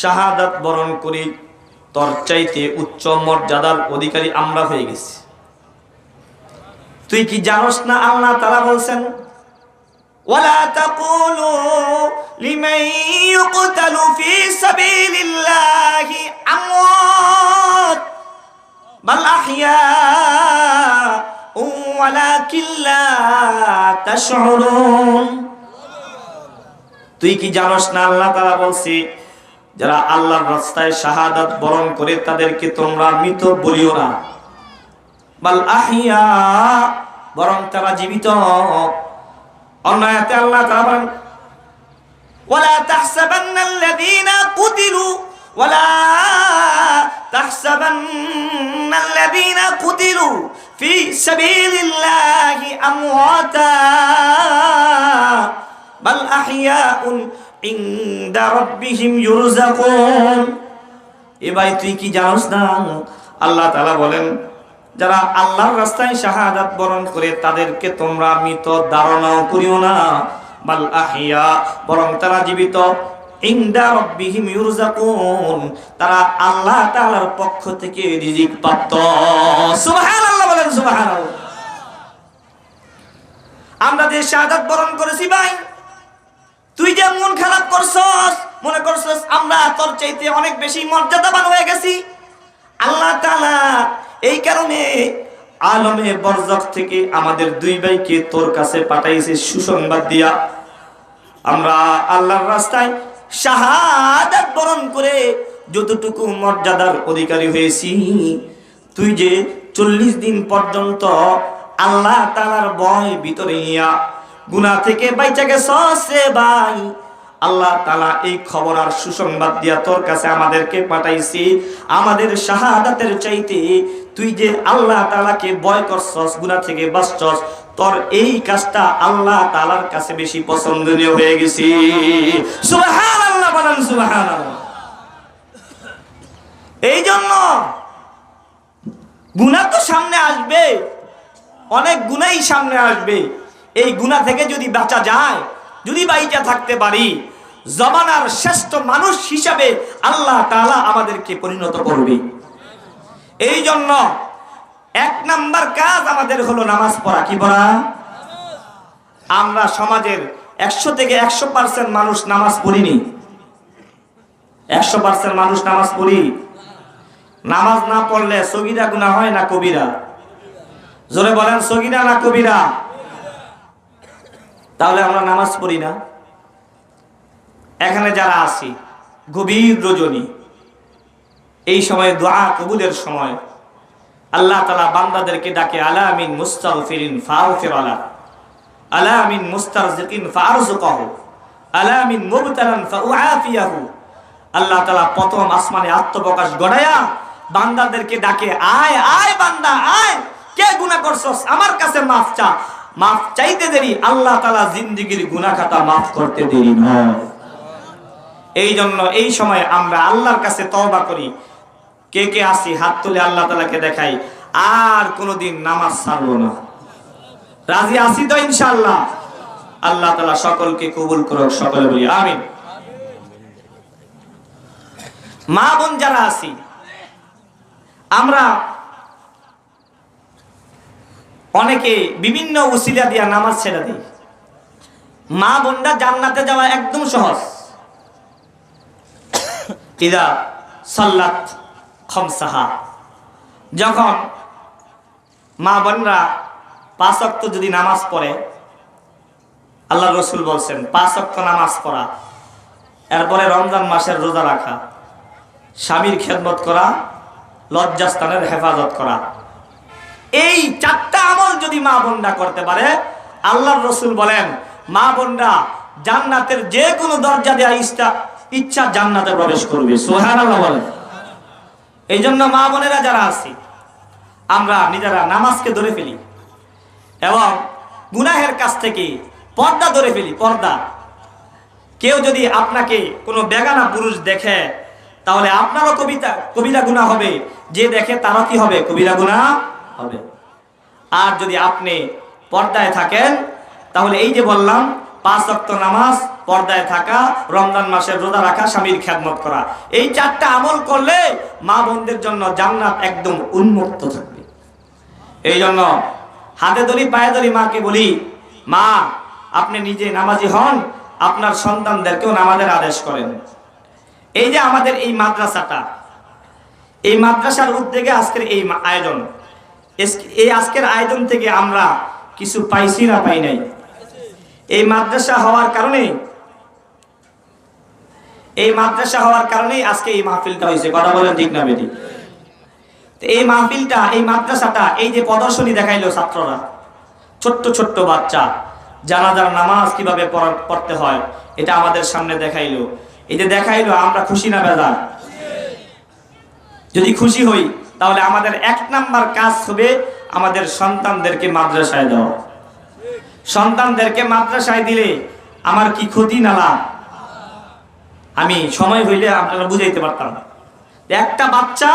শাহাদাত বরণ করি, তোর চাইতে উচ্চ মর্যাদার অধিকারী আমরা হয়ে গেছি। তুই কি জানোস না আল্লাহ তাআলা বলছেন, ওয়ালা তাকুলু লিমান ইউকতালু ফি সাবিলিল্লাহি আমওয়াত বাল আহইয়া ওয়ালাকিন লা তাশউরুন। তুই কি জানোস না আল্লাহ তাআলা বলছে, যারা আল্লাহর রাস্তায় শাহাদাত বরণ করে তাদেরকে তোমরা মৃত বলিও না, বাল আহিয়া, বরং তারা জীবিত। অন্য আয়াতে আল্লাহ তাআলা বলেন ওয়ালা তাহসাবান্নাল্লাযীনা কুতিলু ওয়ালা তাহসাবান্নাল্লাযীনা কুতিলু ফি সাবিলিল্লাহি আমওয়াতা বাল আহইয়াউন ইনদা রাব্বিহিম ইউরযাকুন। এ ভাই তুই কি জানোস না, আল্লাহ তাআলা বলেন যারা আল্লাহর রাস্তায় শাহাদাত বরণ করে তাদেরকে তোমরা মৃত ধারণা করিও না, বাল আহিয়া, বরং তারা জীবিত, ইনদা রাব্বিহিম ইউরযাকুন, তারা আল্লাহ তাআলার পক্ষ থেকে রিজিক প্রাপ্ত। সুবহানাল্লাহ বলেন সুবহানাল্লাহ। আমরা যে শাহাদাত বরণ করেছি ভাই, তুই যে মন খারাপ করছস, মনে করছস আমরা তোর চাইতে অনেক বেশি মর্যাদাবান হয়ে গেছি, আল্লাহ তাআলা এই কারণে আলমে বরজখ থেকে আমাদের দুই ভাইকে তোর কাছে পাঠাইছে সুসংবাদ দিয়া। আমরা আল্লাহর রাস্তায় শাহাদাত বরণ করে যতটুকু মর্যাদার অধিকারী হয়েছি, তুই যে 40 দিন পর্যন্ত আল্লাহ তাআলার ভয় ভিতরে নিয়া গুনাহ থেকে বাইচা গেছস রে ভাই, আল্লাহ তাআলা এই খবর আর সুসংবাদ দিয়া তোর কাছে আমাদেরকে পাঠাইছি। আমাদের শাহাদাতের চাইতে তুই যে আল্লাহ তাআলাকে ভয় করছস, গুনাহ থেকে বাঁচছস, তোর এই কাজটা আল্লাহ তাআলার কাছে বেশি পছন্দনীয় হয়ে গেছে। সুবহানাল্লাহ বলেন সুবহানাল্লাহ। এই জন্য গুনাহ তো সামনে আসবে, অনেক গুনাহই সামনে আসবে। এই গুনাহ থেকে যদি বাঁচা যায়, যদি বাইচা থাকতে পারি, জমানার শ্রেষ্ঠ মানুষ হিসাবে আল্লাহ তাআলা আমাদেরকে পরিণত করবে। এই জন্য 1 নাম্বার কাজ আমাদের হলো নামাজ পড়া। কি পড়া? আমরা সমাজের 100 থেকে 100% মানুষ নামাজ পড়িনি। 100% মানুষ নামাজ পড়ি। নামাজ না পড়লে সগীরা গুনাহ হয় না কবিরা? জোরে বলেন, সগীরা না কবিরা? তাহলে আমরা নামাজ পড়ি না। এখানে যারা আছি, গভীর রজনী, এই সময় দোয়া কবুলের সময় আল্লাহ তাআলা বান্দাদেরকে ডাকে, আলা মিন মুস্তাগফিরিন ফাগফির আলা, আলা মিন মুস্তারজিকিন ফারজুকহু, আলা মিন মুবতালান ফাউআফিয়াহু। আল্লাহ তাআলা প্রথম আসমানে আত্মপ্রকাশ ঘটায়া বান্দাদেরকে ডাকে, আয় আয় বান্দা আয়, কে গুনাহ করছস আমার কাছে মাফ চা। মাফ চাইতে দেরি, আল্লাহ তাআলা জিন্দেগীর গুনাহ খাতা মাফ করতে দেরি নয়। এই জন্য এই সময় আমরা আল্লাহর কাছে তওবা করি। কে কে আসি হাত তুলে আল্লাহ তাআলাকে দেখাই, আর কোনোদিন নামাজ ছাড়বো না। রাজি আছি তো ইনশাআল্লাহ? আল্লাহ তাআলা সকলকে কবুল করুক, সকলে বলি আমিন। মা বোন যারা আছি, আমরা অনেকে বিভিন্ন উসিলা দিয়া নামাজ ছেড়ে দিই। মা বোনরা জান্নাতে যাওয়া একদম সহজ। ইদা সাল্লাত খামসাহা, যখন মা বোনরা 5 ওয়াক্ত যদি নামাজ পড়ে, আল্লাহ রসুল বলছেন 5 ওয়াক্ত নামাজ পড়া, এরপরে রমজান মাসের রোজা রাখা, স্বামীর খেদমত করা, লজ্জাস্থানের হেফাজত করা, এই 4টা আমল যদি মা বোনরা করতে পারে, আল্লাহর রসুল বলেন মা বোনরা জান্নাতের যে কোনো দরজা দেয়া ইচ্ছা জান্নাতে প্রবেশ করবে। সুবহানাল্লাহ বলেন। এই জন্য মা বোনেরা যারা আছি, আমরা নিজেরা নামাজকে ধরে ফেলি এবং গুনাহের কাছ থেকে পর্দা ধরে ফেলি। পর্দা, কেউ যদি আপনাকে কোনো বেগানা পুরুষ দেখে, তাহলে আপনারও কবিরা গুনাহ হবে, যে দেখে তারও কি হবে? কবিরা গুনাহ হবে। আর যদি আপনি পর্দায় থাকেন, তাহলে এই যে বললাম 5 ওয়াক্ত নামাজ, পর্দায় থাকা, রমজান মাসের রোজা রাখা, স্বামীর খেদমত করা, এই 4টা আমল করলে মা বোনদের জন্য জান্নাত একদম উন্মুক্ত থাকবে। এই জন্য হাতে ধরি পায়ে ধরি মাকে বলি, মা আপনি নিজে নামাজি হন, আপনার সন্তানদেরকেও নামাজের আদেশ করেন। এই যে আমাদের এই মাদ্রাসাটা, এই মাদ্রাসার উদ্যোগে আজকের এই আয়োজন, এই আজকের আয়োজন থেকে আমরা কিছু পাইছি না পাই নাই? এই মাদ্রাসা হওয়ার কারণেই আজকে এই মাহফিলটা হয়েছে। কথা বলেন ঠিক না বেটি? এই মাহফিলটা, এই মাদ্রাসাটা, এই যে প্রদর্শনী দেখাইলো ছাত্ররা, ছোট্ট ছোট্ট বাচ্চা জানাজার নামাজ কিভাবে পড়তে হয় এটা আমাদের সামনে দেখাইলো। এই যে দেখাইলো, আমরা খুশি না বেজার? যদি খুশি হই তাহলে আমাদের 1 নাম্বার কাজ হবে আমাদের সন্তানদেরকে মাদ্রাসায় দেওয়া। সন্তানদেরকে মাদ্রাসায় দিলে আমার কি ক্ষতি না লাভ? আমি সময় হইলে আপনারা বুঝাইতে পারতাম। একটা বাচ্চা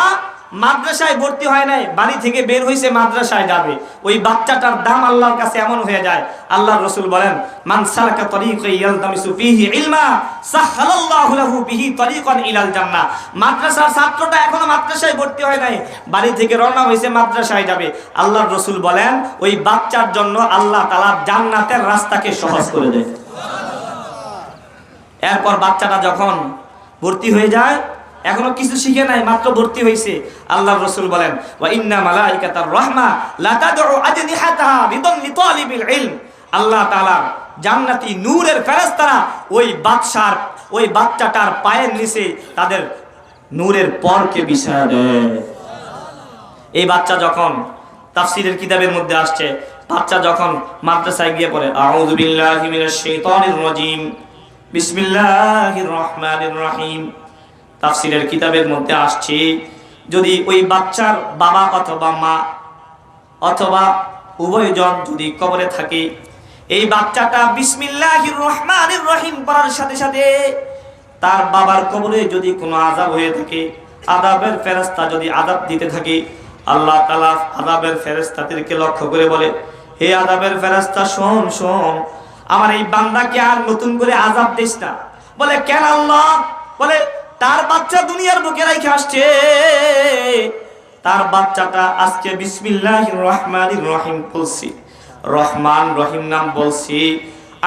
মাদ্রাসায় ভর্তি হয় নাই, বাড়ি থেকে বের হইছে মাদ্রাসায় যাবে, ওই বাচ্চাটার দাম আল্লাহর কাছে এমন হয়ে যায়, আল্লাহর রাসূল বলেন, মান সালাকা তরিকান ইয়ালতামিসু ফীহি ইলমা সাহালাল্লাহু লাহু বিহি তরিকান ইলাল জান্নাহ। মাদ্রাসার ছাত্রটা এখনো মাদ্রাসায় ভর্তি হয় নাই, বাড়ি থেকে রওনা হইছে মাদ্রাসায় যাবে, আল্লাহর রাসূল বলেন ওই বাচ্চার জন্য আল্লাহ তাআলা জান্নাতের রাস্তাকে সহজ করে দেয়। এরপর বাচ্চাটা যখন ভর্তি হয়ে যায়, এখনো কিছু শিখে নাই, মাত্র ভর্তি হয়েছে, আল্লাহর রাসূল বলেন, ওয়া ইন্না মালাইকাতার রাহমা লা তাদউ আজনিহাতাহা রিদান লিতালিবিল ইলম। আল্লাহ তাআলা জান্নাতি নূরের ফেরেশতারা ওই বাচ্চাটার পায়ের নিচে তাদের নূরের পরকে বিছায়া দেয়। এই বাচ্চা যখন, তাফসীরের কিতাবের মধ্যে আসছে, বাচ্চা যখন মাদ্রাসায় গিয়ে পড়ে, আউযু বিল্লাহি মিনাশ শাইতানির রাজীম, বিসমিল্লাহির রহমানির রহিম, তাফসীরের কিতাবের মধ্যে আসছে, যদি ওই বাচ্চার বাবা অথবা মা অথবা উভয়জন যদি কবরে থাকে, এই বাচ্চাটা বিসমিল্লাহির রহমানির রহিম পড়ার সাথে সাথে তার বাবার কবরে যদি কোনো আযাব হয়ে থাকে, আযাবের ফেরেশতা যদি আযাব দিতে থাকে, আল্লাহ তাআলা আযাবের ফেরেশতাদেরকে লক্ষ্য করে বলে, হে আযাবের ফেরেশতা, শোন শোন, আমার এই বান্দাকে আর নতুন করে আযাব দিস না। বলে, কেন আল্লাহ? বলে, তার বাচ্চা দুনিয়ার বুকে রাইখে আসছে, তার বাচ্চাটা আজকে বিসমিল্লাহির রহমানির রহিম বলছি, রহমান রহিম নাম বলছি,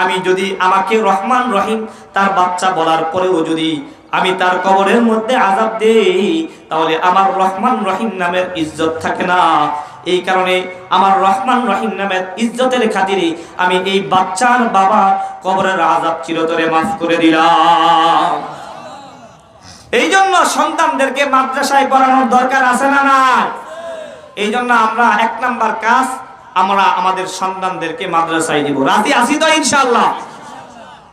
আমি যদি আমাকে রহমান রহিম তার বাচ্চা বলার পরেও যদি আমি তার কবরের মধ্যে আযাব দেই, তাহলে আমার রহমান রহিম নামের ইজ্জত থাকে না। এই কারণে আমার রহমান রহিম নামের ইজ্জতের খাতিরে আমি এই বাচ্চার বাবা কবরের আযাব চিরতরে মাফ করে দিলাম। এই জন্য সন্তানদেরকে মাদ্রাসায় পড়ানোর দরকার আছে না নাই? এই জন্য আমরা 1 নাম্বার কাজ, আমরা আমাদের সন্তানদেরকে মাদ্রাসায় দিব। রাজি আছি তো ইনশাআল্লাহ?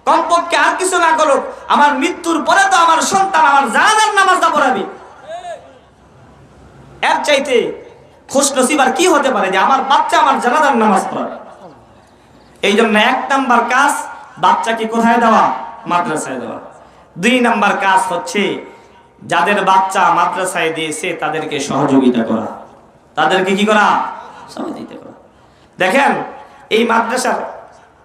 কমপক্ষে আর কিছু না করুক, আমার মৃত্যুর পরে তো আমার সন্তান আমার জানাজার নামাজটা পড়াবে। এর চাইতে খুশনসিব আর কি হতে পারে যে আমার বাচ্চা আমার জানাজার নামাজ পড়াবে? এই জন্য 1 নাম্বার কাজ বাচ্চাকে কোথায় দেওয়া? মাদ্রাসায় দেওয়া। 2 নাম্বার কাজ হচ্ছে যাদের বাচ্চা মাদ্রাসায় দিয়েছে তাদেরকে সহযোগিতা করা। তাদেরকে কি করা? সহযোগিতা করা। দেখেন, এই মাদ্রাসার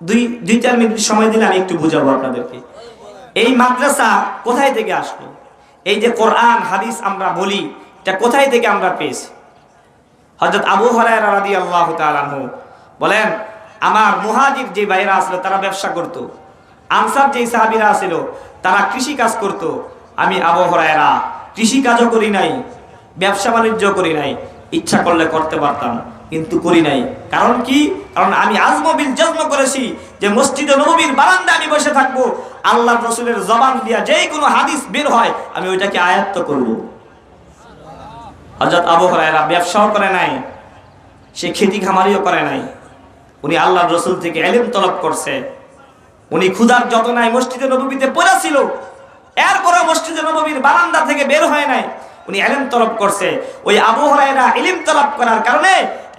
2-4 মিনিট সময় দিলে আমি একটু বুঝাবো আপনাদেরকে। এই মাদ্রাসা কোথায় থেকে আসলো? এই যে কোরআন হাদিস আমরা বলি, এটা কোথায় থেকে আমরা পেয়েছি? হযরত আবু হুরায়রা রাদিয়াল্লাহু তাআলা আনহু বলেন, আমার মুহাজির যে ভাইরা আসলো তারা ব্যবসা করত, আনসার যে সাহাবীরা ছিল তারা কৃষি কাজ করত। আমি আবু হুরায়রা কৃষি কাজও করি নাই, ব্যবসা বাণিজ্য করি নাই, ইচ্ছা করলে করতে পারতাম কিন্তু করি নাই। কারণ কি? কারণ আমি আজম বিল জজম করেছি যে মসজিদে নববীর বারান্দায় আমি বসে থাকবো, আল্লাহর রাসূলের জবান দিয়া যেই কোনো হাদিস বের হয় আমি ওইটাকে আয়াত্ত করব। হযরত আবু হুরায়রা ব্যবসাও করে নাই, সে খেতি খামারিও করে নাই, উনি আল্লাহর রাসূল থেকে ইলম তলব করছে। উনি ক্ষুধার যতনায় মসজিদে নববীতে পড়েছিল, এরপরে মসজিদে নববীর বারান্দা থেকে বের হয় নাই, উনি ইলম তলব করছে। ওই আবু হুরায়রা ইলম তলব করার কারণে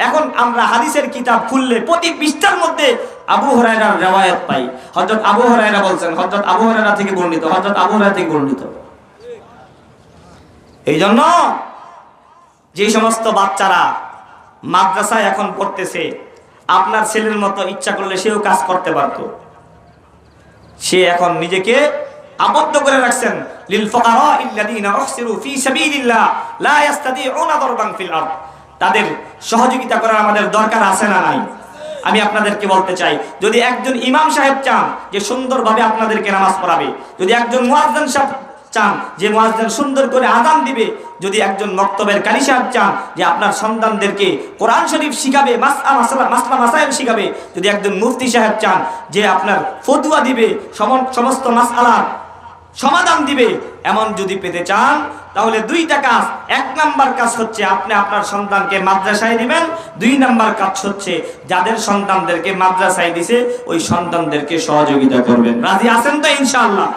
এখন আমরা হাদিসের কিতাব খুললে প্রতি পৃষ্ঠার মধ্যে আবু হুরায়রার riwayat পাই। হযরত আবু হুরায়রা বলছেন, হযরত আবু হুরায়রা থেকে বর্ণিত, হযরত আবু হুরায়রা থেকে বর্ণিত। এই জন্য যে সমস্ত বাচ্চারা মাদ্রাসায় এখন পড়তেছে, আপনার ছেলের মতো ইচ্ছা করলে সেও কাজ করতে পারত। সে এখন নিজেকে আবদ্ধ করে রাখছেন, লিল ফুকারা ইল্লাযীনা উহসিরু ফি সাবিলিল্লাহ লা ইস্তাতিউনা দারবান ফিল আরদ। তাদের সহযোগিতা করার আমাদের দরকার আছে না নাই? আমি আপনাদেরকে বলতে চাই, যদি একজন ইমাম সাহেব চান যে সুন্দরভাবে আপনাদেরকে নামাজ পড়াবে, যদি একজন মুয়াজ্জিন সাহেব চান যে মুয়াজ্জিন সুন্দর করে আযান দিবে, যদি একজন মক্তবের কারি সাহেব চান যে আপনার সন্তানদেরকে কোরআন শরীফ শিখাবে, মাসাইল শিখাবে, যদি একজন মুফতি সাহেব চান যে আপনার ফতোয়া দিবে, সমস্ত মাসআলার সমাধান দিবে, এমন যদি পেতে চান তাহলে দুইটা কাজ। এক নাম্বার কাজ হচ্ছে আপনি আপনার সন্তানকে মাদ্রাসায় দিবেন, দুই নাম্বার কাজ হচ্ছে যাদের সন্তানদেরকে মাদ্রাসায় দিছে ওই সন্তানদেরকে সহযোগিতা করবেন। রাজি আছেন তো ইনশাআল্লাহ?